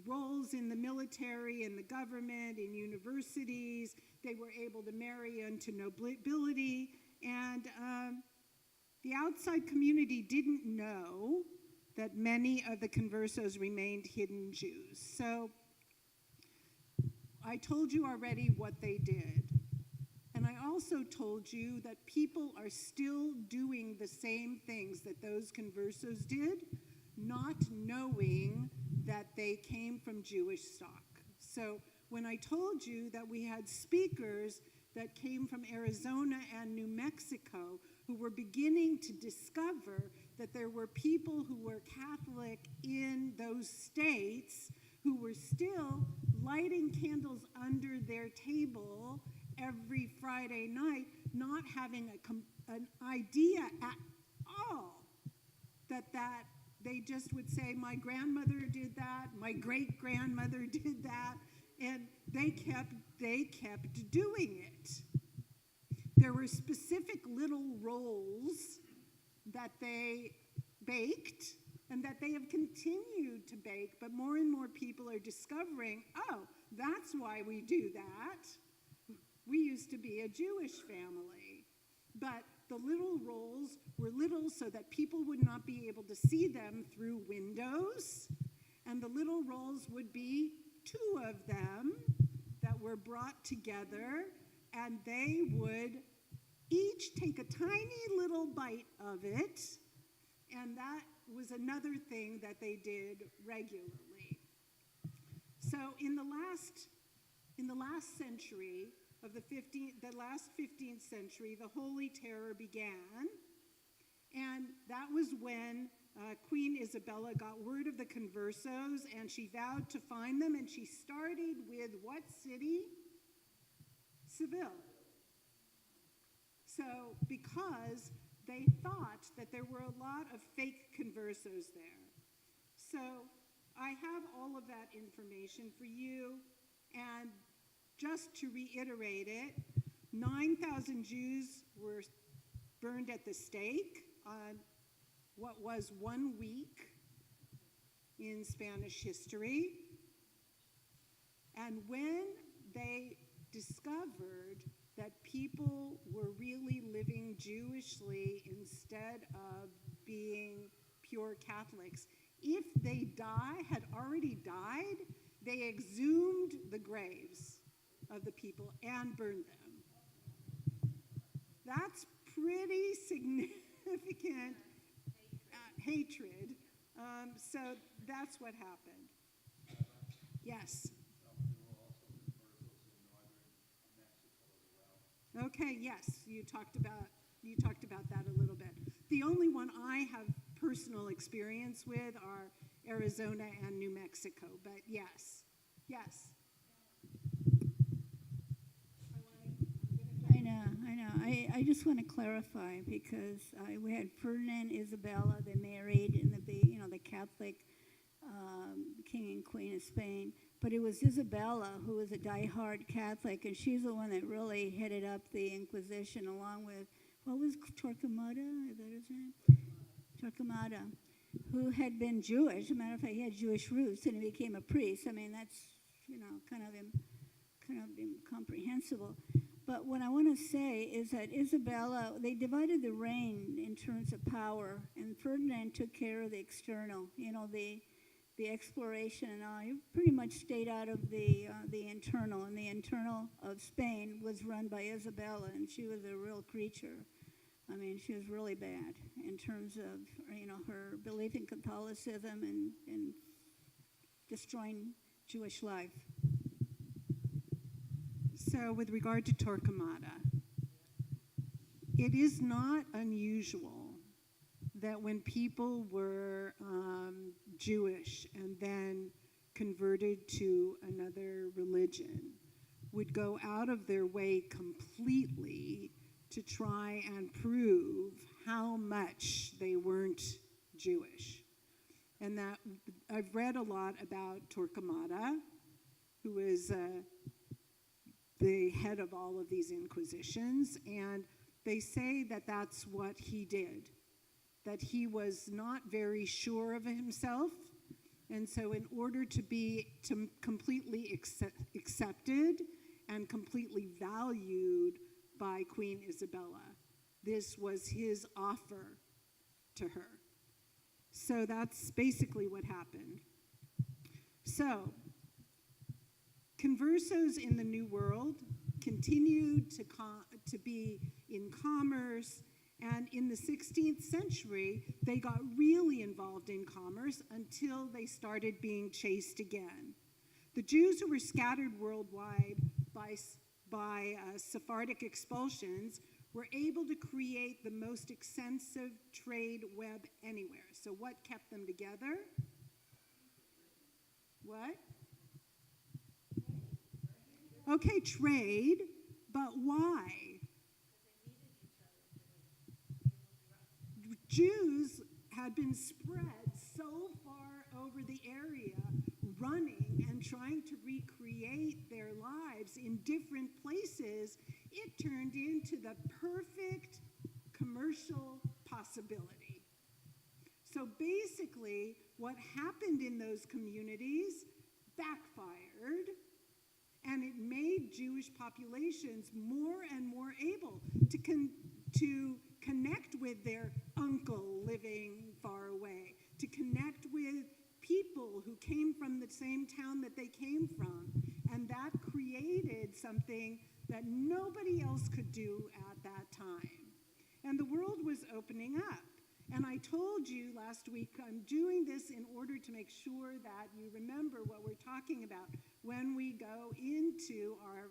roles in the military, in the government, in universities. They were able to marry into nobility, and the outside community didn't know that many of the conversos remained hidden Jews. So I told you already what they did. And I also told you that people are still doing the same things that those conversos did, not knowing that they came from Jewish stock. So when I told you that we had speakers that came from Arizona and New Mexico who were beginning to discover that there were people who were Catholic in those states who were still lighting candles under their table every Friday night, not having an idea at all that they just would say, my grandmother did that, my great-grandmother did that, and they kept doing it. There were specific little rolls that they baked and that they have continued to bake, but more and more people are discovering, oh, that's why we do that. We used to be a Jewish family, but the little rolls were little so that people would not be able to see them through windows, and the little rolls would be 2 of them that were brought together, and they would each take a tiny little bite of it, and that was another thing that they did regularly. So in the last century of the last 15th century, the Holy Terror began, and that was when Queen Isabella got word of the conversos, and she vowed to find them, and she started with what city? Seville. So because they thought that there were a lot of fake conversos there. So I have all of that information for you, and just to reiterate it, 9,000 Jews were burned at the stake on what was 1 week in Spanish history. And when they discovered that people were really living Jewishly instead of being pure Catholics, if they had already died, they exhumed the graves of the people and burned them. That's pretty significant hatred. So that's what happened. Yes. Okay, yes, you talked about that a little bit. The only one I have personal experience with are Arizona and New Mexico, but yes. Yes. I know. I just want to clarify because we had Ferdinand, Isabella, they married in the Catholic king and queen of Spain. But it was Isabella who was a diehard Catholic, and she's the one that really headed up the Inquisition along with, what was Torquemada? Is that his name? Torquemada, who had been Jewish. As a matter of fact, he had Jewish roots, and he became a priest. I mean, that's, kind of incomprehensible. But what I want to say is that Isabella, they divided the reign in terms of power, and Ferdinand took care of the external, the exploration and all. He pretty much stayed out of the internal, and the internal of Spain was run by Isabella, and she was a real creature. I mean, she was really bad in terms of, her belief in Catholicism and destroying Jewish life. So with regard to Torquemada, it is not unusual that when people were Jewish and then converted to another religion, would go out of their way completely to try and prove how much they weren't Jewish. And that I've read a lot about Torquemada, who is the head of all of these inquisitions, and they say that that's what he did, that he was not very sure of himself, and so in order to be completely accepted and completely valued by Queen Isabella, this was his offer to her. So that's basically what happened. So conversos in the New World continued to be in commerce, and in the 16th century, they got really involved in commerce until they started being chased again. The Jews who were scattered worldwide by Sephardic expulsions were able to create the most extensive trade web anywhere. So what kept them together? What? Okay, trade, but why? Jews had been spread so far over the area, running and trying to recreate their lives in different places, it turned into the perfect commercial possibility. So basically, what happened in those communities backfired, and it made Jewish populations more and more able to connect with their uncle living far away, to connect with people who came from the same town that they came from. And that created something that nobody else could do at that time. And the world was opening up. And I told you last week, I'm doing this in order to make sure that you remember what we're talking about when we go into our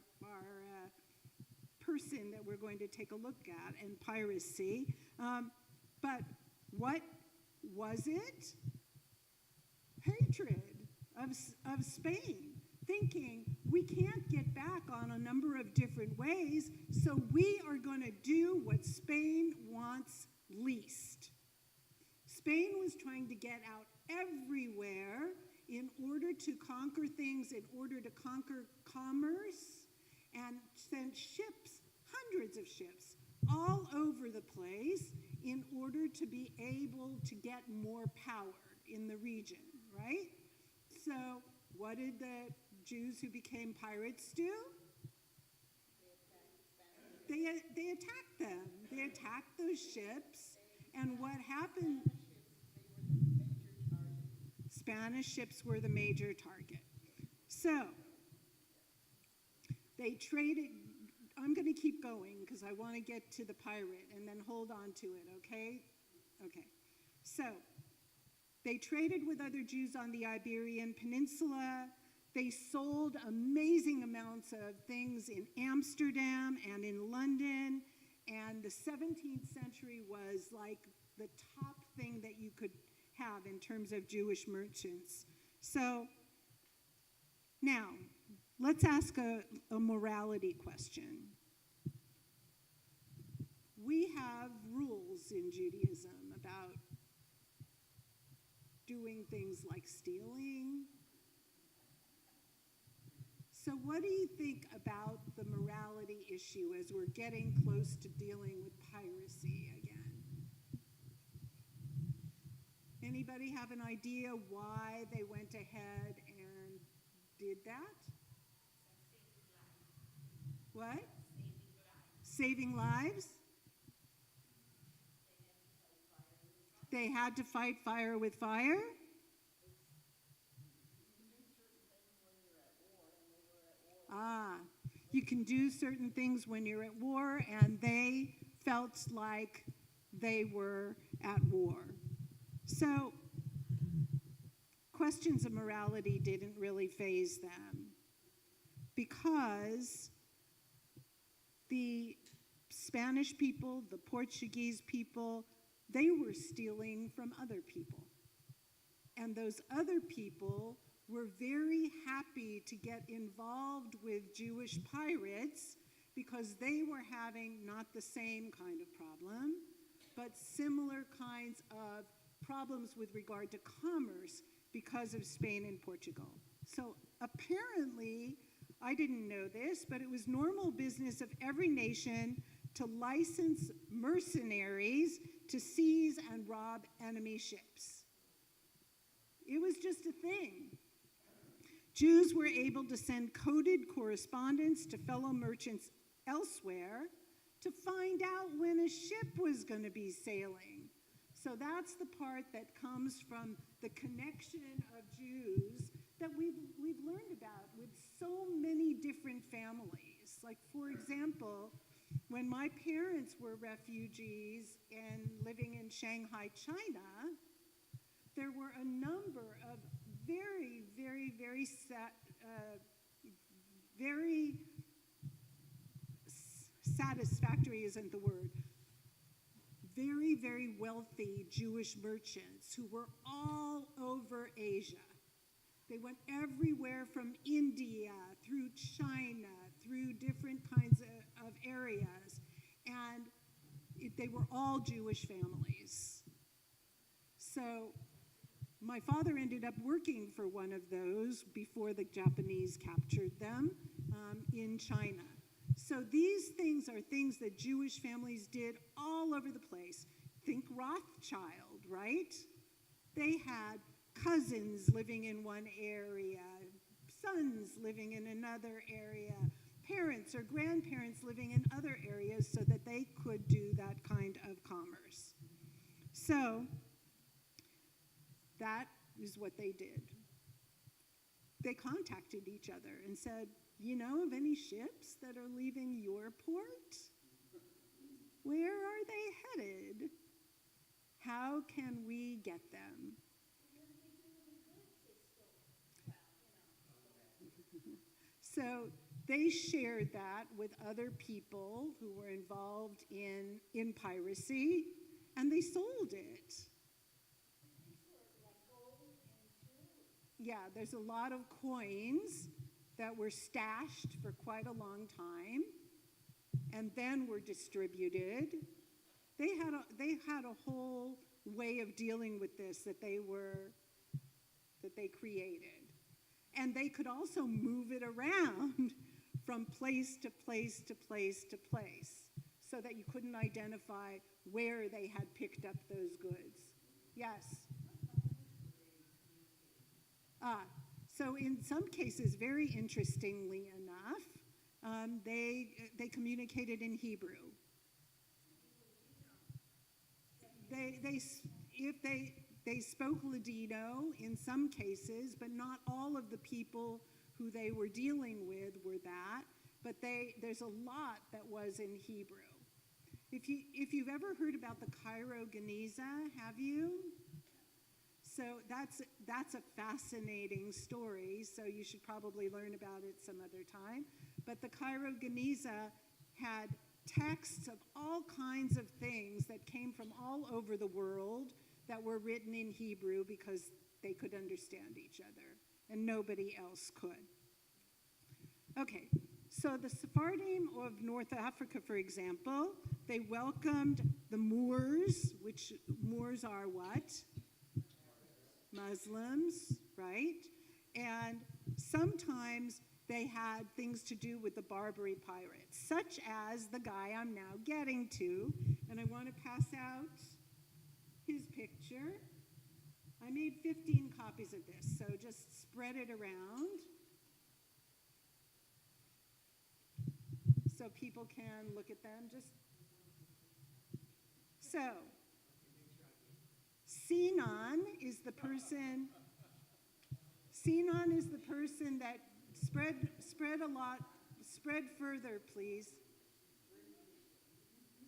person that we're going to take a look at in piracy. But what was it? Hatred of Spain, thinking we can't get back on a number of different ways, so we are going to do what Spain wants least. Spain was trying to get out everywhere in order to conquer things, in order to conquer commerce, and sent ships, hundreds of ships, all over the place in order to be able to get more power in the region, right? So what did the Jews who became pirates do? They attacked them. They attacked those ships, and what happened? Spanish ships were the major target. So they traded I'm going to keep going because I want to get to the pirate and then hold on to it, okay? Okay. So, they traded with other Jews on the Iberian Peninsula. They sold amazing amounts of things in Amsterdam and in London. And the 17th century was like the top thing that you could have in terms of Jewish merchants. So now, let's ask a morality question. We have rules in Judaism about doing things like stealing. So what do you think about the morality issue as we're getting close to dealing with piracy again? Anybody have an idea why they went ahead and did that? What? Saving lives? They had to fight fire with fire? Ah, you can do certain things when you're at war, and they felt like they were at war. So, questions of morality didn't really faze them because the Spanish people, the Portuguese people, they were stealing from other people. And those other people were very happy to get involved with Jewish pirates because they were having not the same kind of problem, but similar kinds of problems with regard to commerce because of Spain and Portugal. So apparently, I didn't know this, but it was normal business of every nation to license mercenaries to seize and rob enemy ships. It was just a thing. Jews were able to send coded correspondence to fellow merchants elsewhere to find out when a ship was going to be sailing. So that's the part that comes from the connection of Jews that we've learned about with so many different families. Like, for example, when my parents were refugees and living in Shanghai, China, there were a number of very, very, very satisfactory isn't the word, very, very wealthy Jewish merchants who were all over Asia. They went everywhere from India, through China, through different kinds of areas, and they were all Jewish families. So my father ended up working for one of those before the Japanese captured them in China. So these things are things that Jewish families did all over the place. Think Rothschild, right? They had cousins living in one area, sons living in another area, parents or grandparents living in other areas so that they could do that kind of commerce. So that is what they did. They contacted each other and said, you know of any ships that are leaving your port? Where are they headed? How can we get them? So they shared that with other people who were involved in piracy, and they sold it. Yeah, there's a lot of coins that were stashed for quite a long time and then were distributed. They had a whole way of dealing with this that they created. And they could also move it around from place to place to place to place so that you couldn't identify where they had picked up those goods. Yes? So in some cases, very interestingly enough, they communicated in Hebrew. They spoke Ladino in some cases, but not all of the people who they were dealing with were that. but there's a lot that was in Hebrew. If you've ever heard about the Cairo Geniza, have you? So that's a fascinating story, so you should probably learn about it some other time. But the Cairo Geniza had texts of all kinds of things that came from all over the world that were written in Hebrew because they could understand each other, and nobody else could. Okay, so the Sephardim of North Africa, for example, they welcomed the Moors, which Moors are what? Muslims, right? And sometimes they had things to do with the Barbary pirates, such as the guy I'm now getting to. And I want to pass out his picture. I made 15 copies of this, so just spread it around so people can look at them. So, Sinan is the person that spread further, please.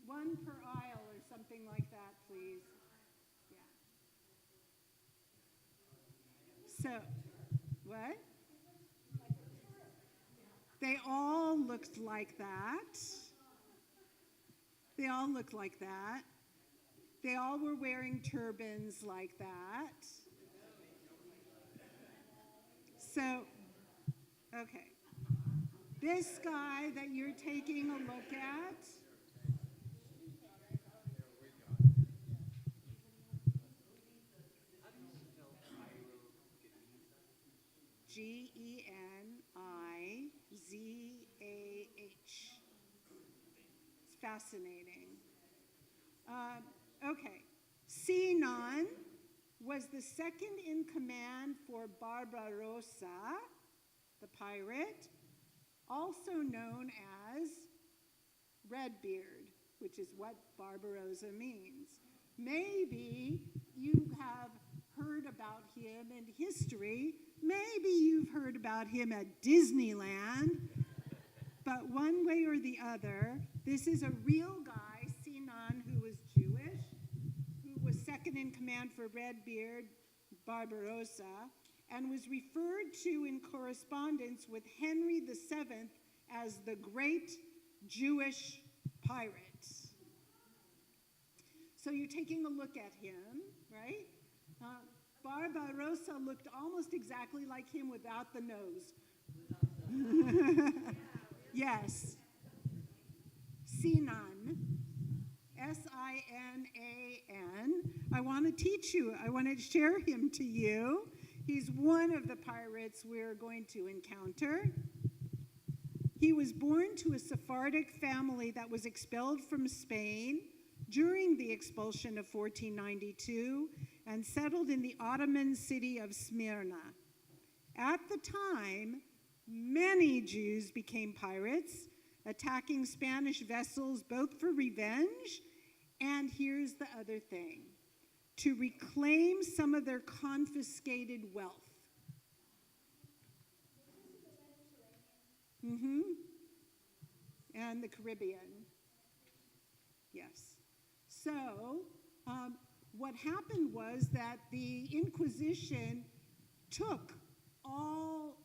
One per aisle or something like that, please. Yeah. So, what? They all looked like that. They all looked like that. They all were wearing turbans like that. So, okay. This guy that you're taking a look at, Genizah. It's fascinating. Okay. Sinan was the second in command for Barbarossa, the pirate, also known as Redbeard, which is what Barbarossa means. Maybe you have heard about him in history. Maybe you've heard about him at Disneyland. But one way or the other, this is a real guy, Sinan, who was Jewish, who was second in command for Redbeard, Barbarossa, and was referred to in correspondence with Henry VII as the Great Jewish Pirate. So you're taking a look at him, right? Barbarossa looked almost exactly like him without the nose. Yes. Sinan, Sinan. I want to teach you. I want to share him to you. He's one of the pirates we're going to encounter. He was born to a Sephardic family that was expelled from Spain during the expulsion of 1492 and settled in the Ottoman city of Smyrna. At the time, many Jews became pirates, attacking Spanish vessels both for revenge and, here's the other thing, to reclaim some of their confiscated wealth. And the Caribbean. Yes. So, what happened was that the Inquisition took all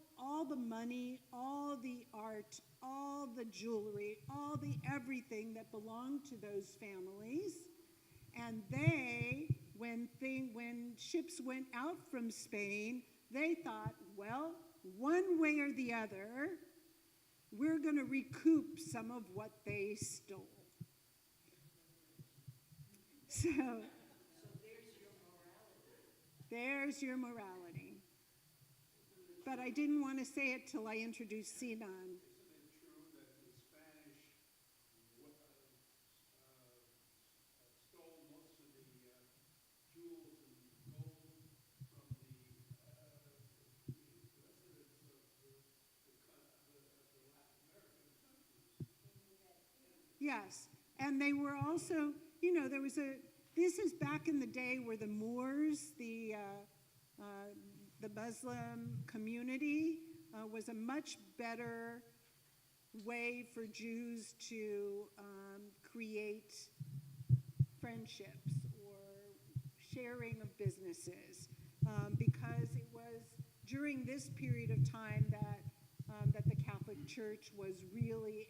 the money, all the art, all the jewelry, all the everything that belonged to those families, and they, when ships went out from Spain, they thought, well, one way or the other, we're going to recoup some of what they stole. So there's your morality. But I didn't want to say it till I introduced Sinan. Isn't it true that the Spanish stole most of the jewels and gold from the residents of the Latin American countries? Yes, and they were also, this is back in the day where the Moors, the Muslim community was a much better way for Jews to create friendships or sharing of businesses, because it was during this period of time that the Catholic Church was really,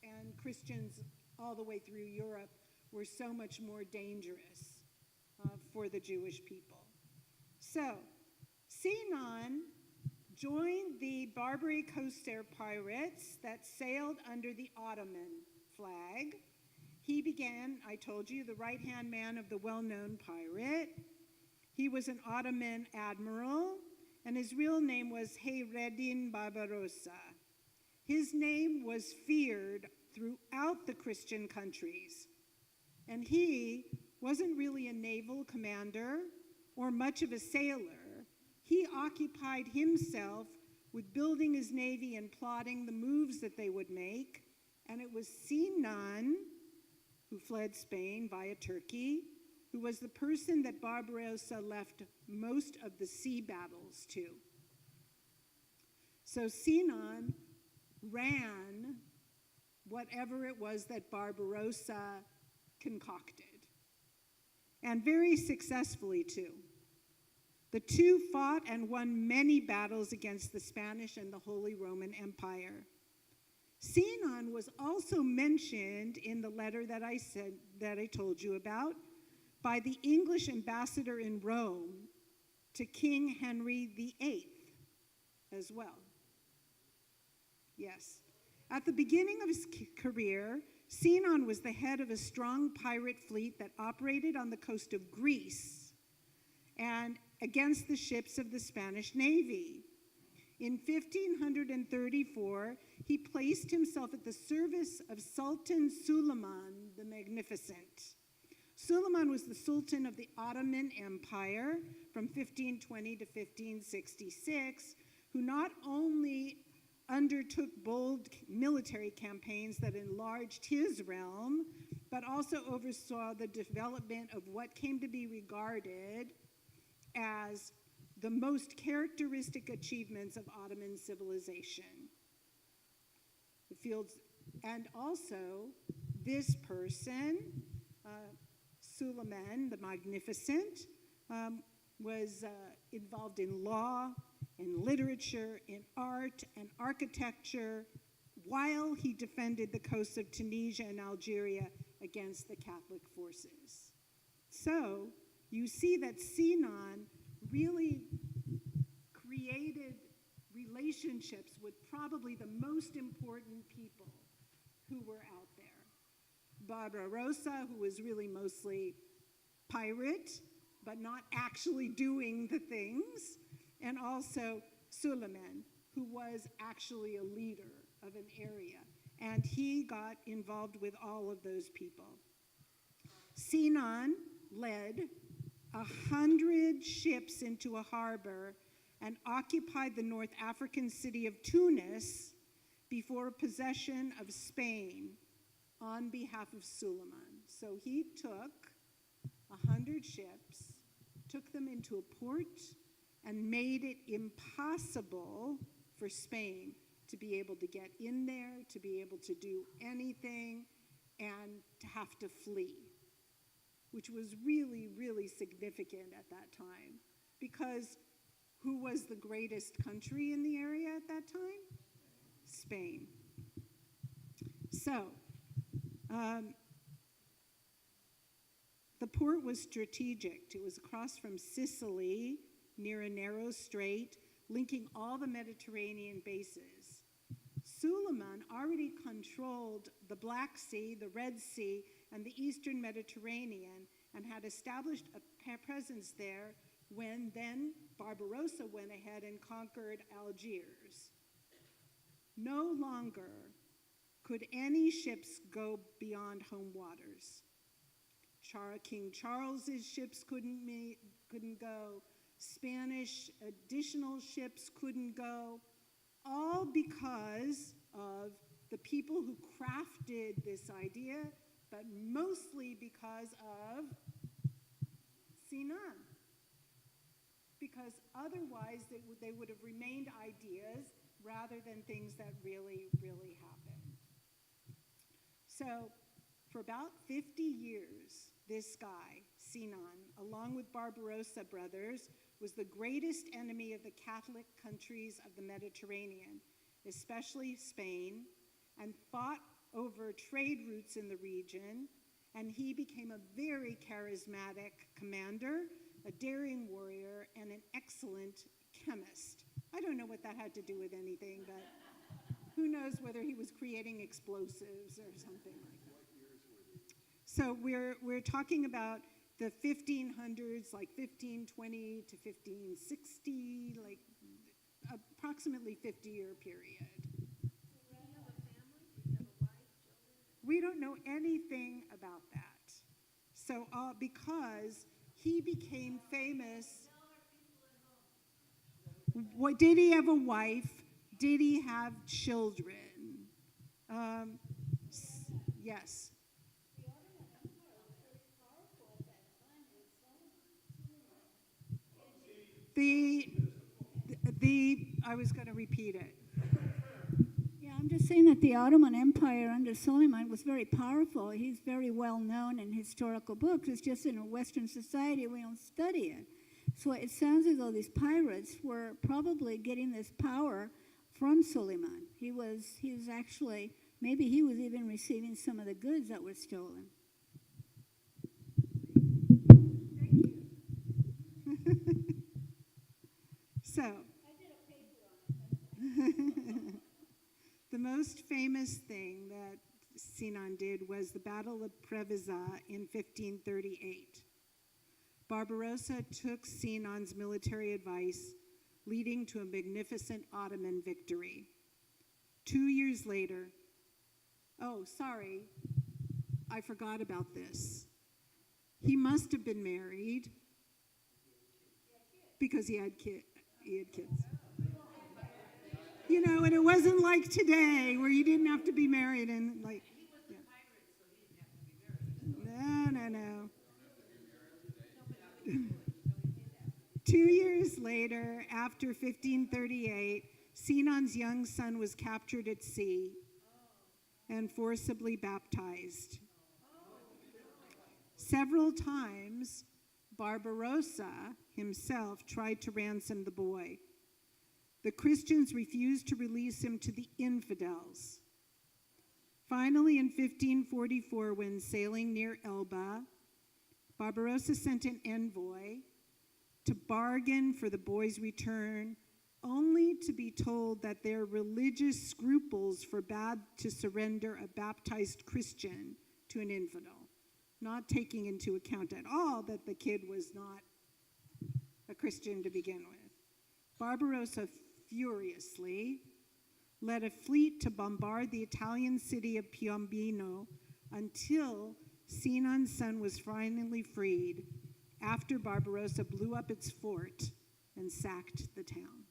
and Christians all the way through Europe were so much more dangerous for the Jewish people. So, Sinan joined the Barbary Coster pirates that sailed under the Ottoman flag. He began, I told you, the right-hand man of the well-known pirate. He was an Ottoman admiral, and his real name was Hayreddin Barbarossa. His name was feared throughout the Christian countries, and he wasn't really a naval commander or much of a sailor. He occupied himself with building his navy and plotting the moves that they would make, and it was Sinan, who fled Spain via Turkey, who was the person that Barbarossa left most of the sea battles to. So Sinan ran whatever it was that Barbarossa concocted, and very successfully too. The two fought and won many battles against the Spanish and the Holy Roman Empire. Sinan was also mentioned in the letter that I told you about by the English ambassador in Rome to King Henry VIII as well. Yes. At the beginning of his career, Sinan was the head of a strong pirate fleet that operated on the coast of Greece and against the ships of the Spanish Navy. In 1534, he placed himself at the service of Sultan Suleiman the Magnificent. Suleiman was the Sultan of the Ottoman Empire from 1520 to 1566, who not only undertook bold military campaigns that enlarged his realm, but also oversaw the development of what came to be regarded as the most characteristic achievements of Ottoman civilization. The fields, and also this person, Suleiman the Magnificent, was involved in law, in literature, in art, and architecture, while he defended the coasts of Tunisia and Algeria against the Catholic forces. So you see that Sinan really created relationships with probably the most important people who were out there. Barbarossa, who was really mostly pirate, but not actually doing the things, and also Suleiman, who was actually a leader of an area, and he got involved with all of those people. Sinan led 100 ships into a harbor and occupied the North African city of Tunis before possession of Spain on behalf of Suleiman. So he took 100 ships, took them into a port, and made it impossible for Spain to be able to get in there, to be able to do anything, and to have to flee, which was really, really significant at that time, because who was the greatest country in the area at that time? Spain. So, the port was strategic. It was across from Sicily, near a narrow strait, linking all the Mediterranean bases. Suleiman already controlled the Black Sea, the Red Sea, and the Eastern Mediterranean, and had established a presence there when then Barbarossa went ahead and conquered Algiers. No longer could any ships go beyond home waters. King Charles's ships couldn't go. Spanish additional ships couldn't go, all because of the people who crafted this idea, but mostly because of Sinan. Because otherwise they would have remained ideas rather than things that really, really happened. So, for about 50 years, this guy, Sinan, along with Barbarossa brothers, was the greatest enemy of the Catholic countries of the Mediterranean, especially Spain, and fought over trade routes in the region, and he became a very charismatic commander, a daring warrior, and an excellent chemist. I don't know what that had to do with anything, but who knows whether he was creating explosives or something like that. So we're talking about the 1500s, like 1520 to 1560, like approximately 50-year period. We don't know anything about that. So because he became famous, what, did he have a wife? Did he have children? Yes. I was going to repeat it. Yeah, I'm just saying that the Ottoman Empire under Suleiman was very powerful. He's very well known in historical books. It's just in a Western society we don't study it. So it sounds as though these pirates were probably getting this power from Suleiman. He was actually, maybe he was even receiving some of the goods that were stolen. So, the most famous thing that Sinan did was the Battle of Preveza in 1538. Barbarossa took Sinan's military advice, leading to a magnificent Ottoman victory. 2 years later, oh, sorry, I forgot about this. He must have been married because he had kids. You know, and it wasn't like today where you didn't have to be married and like. He was a pirate, so he didn't have to be married. No. 2 years later, after 1538, Sinan's young son was captured at sea and forcibly baptized. Several times, Barbarossa himself tried to ransom the boy. The Christians refused to release him to the infidels. Finally, in 1544, when sailing near Elba, Barbarossa sent an envoy to bargain for the boy's return, only to be told that their religious scruples forbade to surrender a baptized Christian to an infidel, not taking into account at all that the kid was not a Christian to begin with. Barbarossa furiously led a fleet to bombard the Italian city of Piombino until Sinan's son was finally freed, after Barbarossa blew up its fort and sacked the town.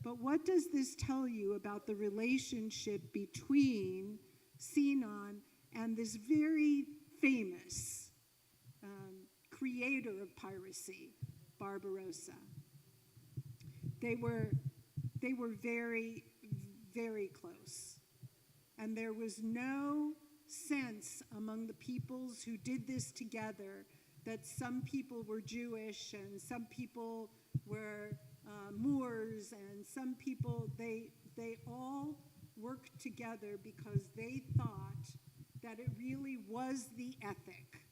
But what does this tell you about the relationship between Sinan and this very famous creator of piracy, Barbarossa? They were very, very close. And there was no sense among the peoples who did this together that some people were Jewish and some people were Moors and some people, they all worked together because they thought that it really was the ethic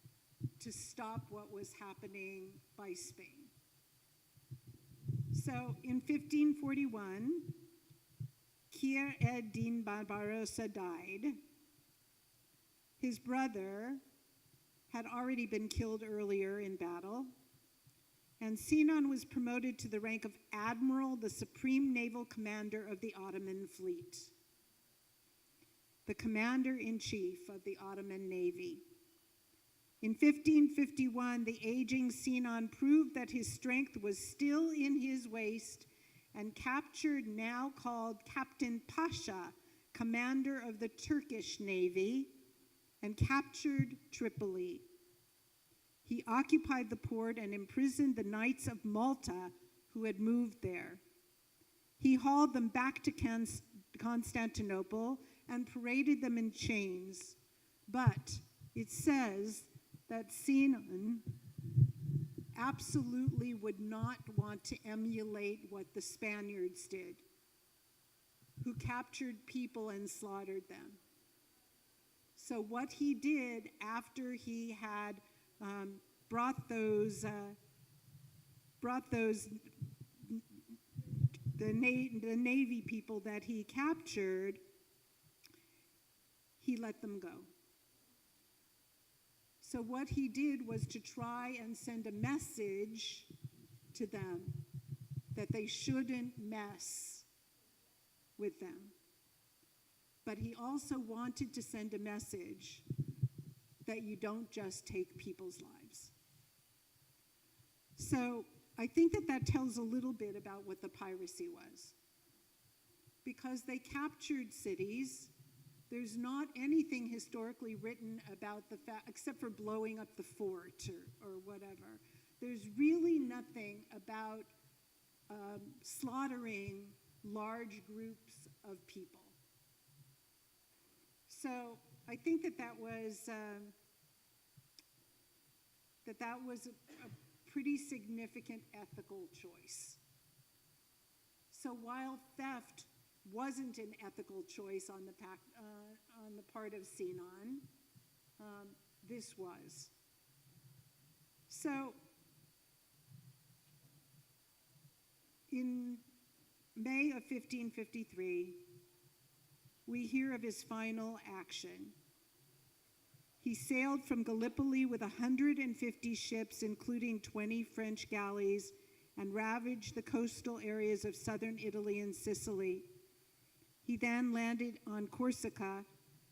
to stop what was happening by Spain. So in 1541, Khir ed-Din Barbarossa died. His brother had already been killed earlier in battle, and Sinan was promoted to the rank of Admiral, the supreme naval commander of the Ottoman fleet, the commander-in-chief of the Ottoman Navy. In 1551, the aging Sinan proved that his strength was still in his waist and captured now called Captain Pasha, commander of the Turkish Navy, and captured Tripoli. He occupied the port and imprisoned the Knights of Malta who had moved there. He hauled them back to Constantinople and paraded them in chains. But it says that Sinan absolutely would not want to emulate what the Spaniards did, who captured people and slaughtered them. So what he did after he had brought those the Navy people that he captured, he let them go. So what he did was to try and send a message to them that they shouldn't mess with them. But he also wanted to send a message that you don't just take people's lives. So I think that that tells a little bit about what the piracy was. Because they captured cities, there's not anything historically written about the fact, except for blowing up the fort or whatever. There's really nothing about slaughtering large groups of people. So I think that that was a pretty significant ethical choice. So while theft wasn't an ethical choice on the part of Sinan, this was. So in May of 1553, we hear of his final action. He sailed from Gallipoli with 150 ships, including 20 French galleys, and ravaged the coastal areas of southern Italy and Sicily. He then landed on Corsica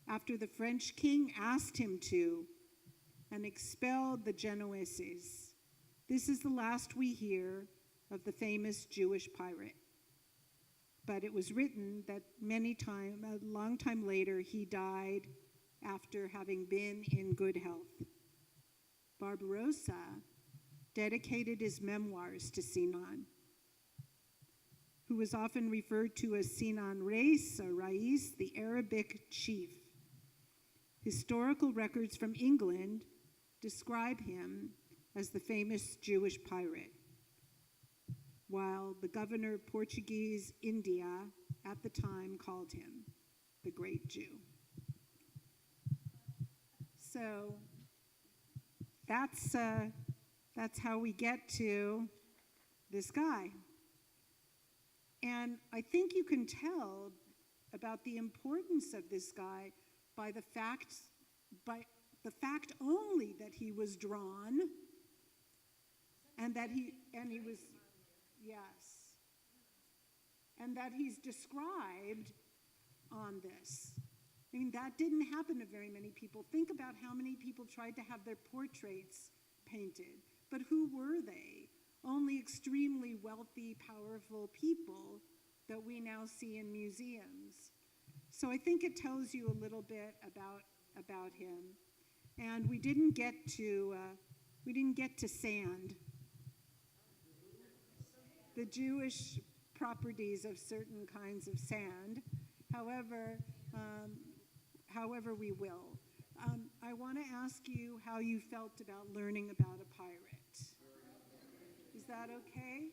after the French king asked him to, and expelled the Genoese. This is the last we hear of the famous Jewish pirate. But it was written that a long time later, he died after having been in good health. Barbarossa dedicated his memoirs to Sinan, who was often referred to as Sinan Reis or Rais, the Arabic chief. Historical records from England describe him as the famous Jewish pirate, while the governor of Portuguese India at the time called him the Great Jew. So that's how we get to this guy. And I think you can tell about the importance of this guy by the fact only that he was drawn and that he was, yes, and that he's described on this. I mean, that didn't happen to very many people. Think about how many people tried to have their portraits painted. But who were they? Only extremely wealthy, powerful people that we now see in museums. So I think it tells you a little bit about him. And we didn't get to sand, the Jewish properties of certain kinds of sand. However, we will. I want to ask you how you felt about learning about a pirate. Is that okay?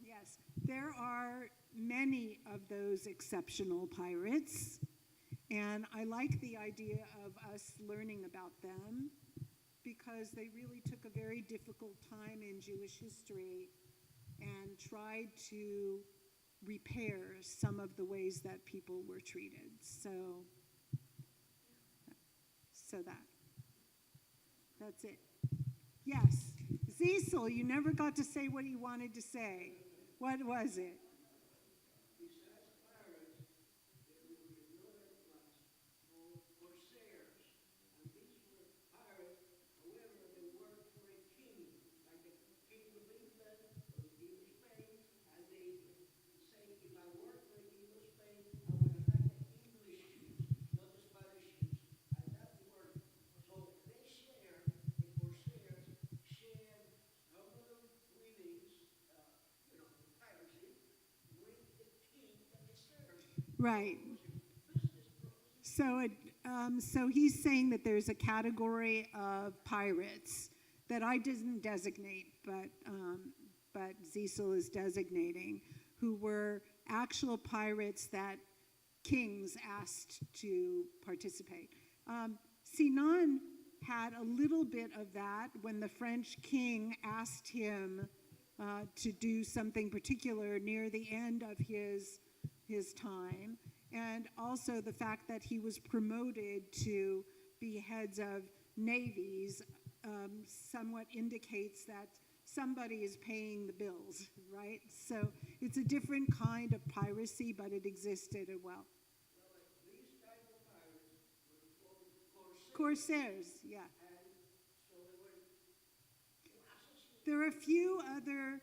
Yes. There are many of those exceptional pirates, and I like the idea of us learning about them because they really took a very difficult time in Jewish history and tried to repair some of the ways that people were treated. So that's it. Yes, Cecil, you never got to say what you wanted to say. What was it? Right. So he's saying that there's a category of pirates that I didn't designate, but Cecil is designating, who were actual pirates that kings asked to participate. Sinan had a little bit of that when the French king asked him to do something particular near the end of his time, and also the fact that he was promoted to be heads of navies somewhat indicates that somebody is paying the bills, right? So it's a different kind of piracy, but it existed as well. Corsairs, yeah. There are a few other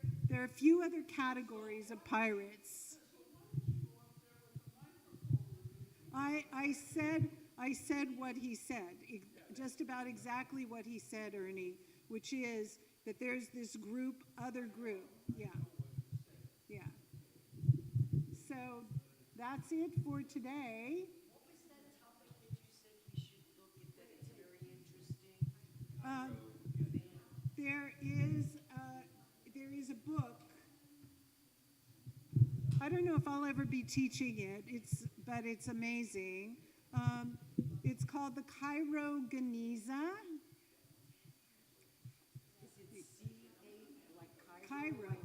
categories of pirates. I said what he said, just about exactly what he said, Ernie, which is that there's this other group, yeah. So that's it for today. What was that topic that you said we should look at, that it's very interesting? There is a book. I don't know if I'll ever be teaching it. But it's amazing. It's called the Cairo Geniza. Is it C-A, like Cairo. like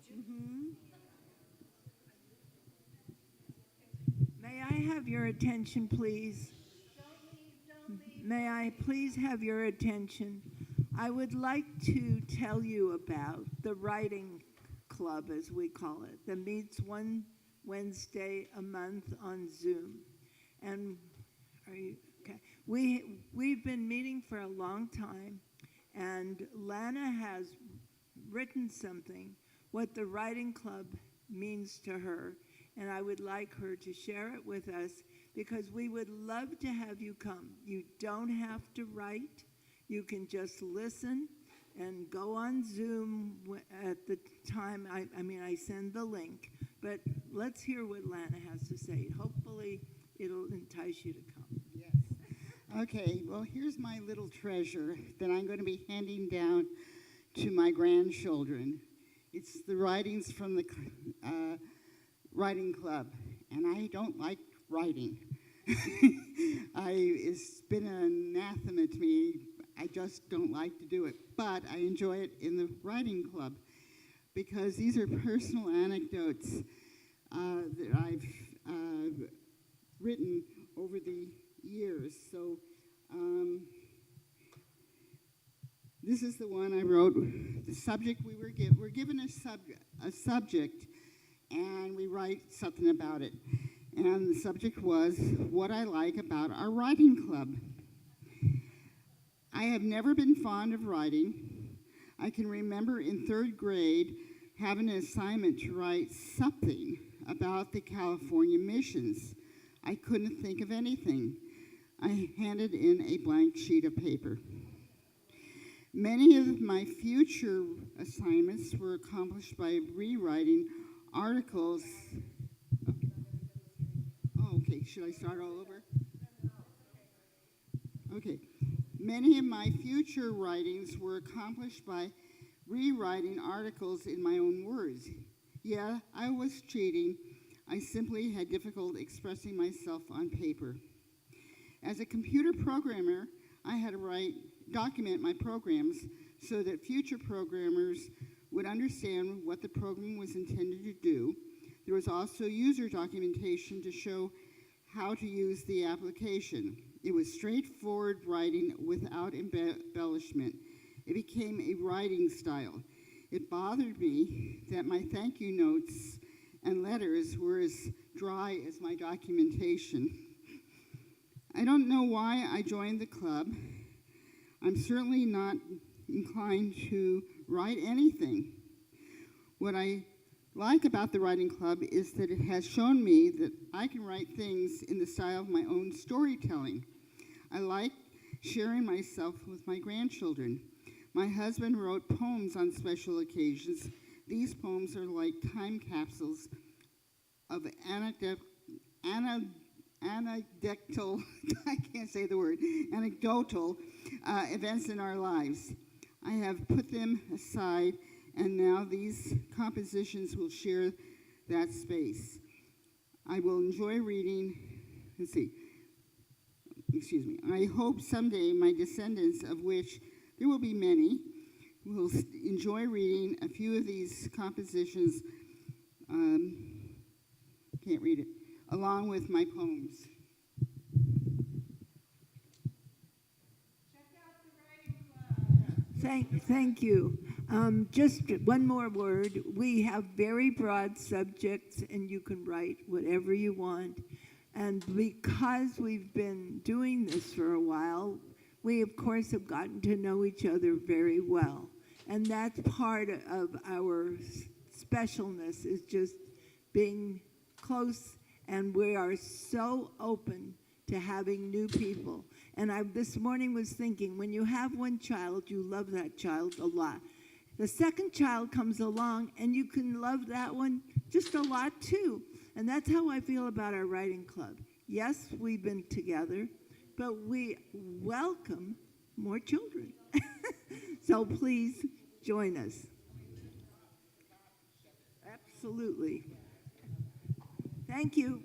in Egypt? Mm-hmm. May I have your attention, please? May I please have your attention? I would like to tell you about the writing club, as we call it, that meets one Wednesday a month on Zoom. And are you okay? We've been meeting for a long time, and Lana has written something, what the writing club means to her, and I would like her to share it with us because we would love to have you come. You don't have to write. You can just listen and go on Zoom at the time. I send the link, but let's hear what Lana has to say. Hopefully, it'll entice you to come. Yes. Okay, well, here's my little treasure that I'm going to be handing down to my grandchildren. It's the writings from the writing club, and I don't like writing. It's been an anathema to me. I just don't like to do it, but I enjoy it in the writing club because these are personal anecdotes that I've written over the years. So this is the one I wrote. The subject we're given a subject, and we write something about it. And the subject was what I like about our writing club. I have never been fond of writing. I can remember in 3rd grade having an assignment to write something about the California missions. I couldn't think of anything. I handed in a blank sheet of paper. Many of my future assignments were accomplished by rewriting articles. Oh, okay, should I start all over? Okay. Many of my future writings were accomplished by rewriting articles in my own words. Yeah, I was cheating. I simply had difficulty expressing myself on paper. As a computer programmer, I had to document my programs so that future programmers would understand what the program was intended to do. There was also user documentation to show how to use the application. It was straightforward writing without embellishment. It became a writing style. It bothered me that my thank you notes and letters were as dry as my documentation. I don't know why I joined the club. I'm certainly not inclined to write anything. What I like about the writing club is that it has shown me that I can write things in the style of my own storytelling. I like sharing myself with my grandchildren. My husband wrote poems on special occasions. These poems are like time capsules of anecdotal, I can't say the word, anecdotal events in our lives. I have put them aside, and now these compositions will share that space. I will enjoy reading, I hope someday my descendants, of which there will be many, will enjoy reading a few of these compositions, can't read it, along with my poems. Thank you. Just one more word. We have very broad subjects, and you can write whatever you want. And because we've been doing this for a while, we, of course, have gotten to know each other very well. And that's part of our specialness, is just being close, and we are so open to having new people. And I this morning was thinking, when you have one child, you love that child a lot. The second child comes along, and you can love that one just a lot too. And that's how I feel about our writing club. Yes, we've been together, but we welcome more children. So please join us. Absolutely. Thank you.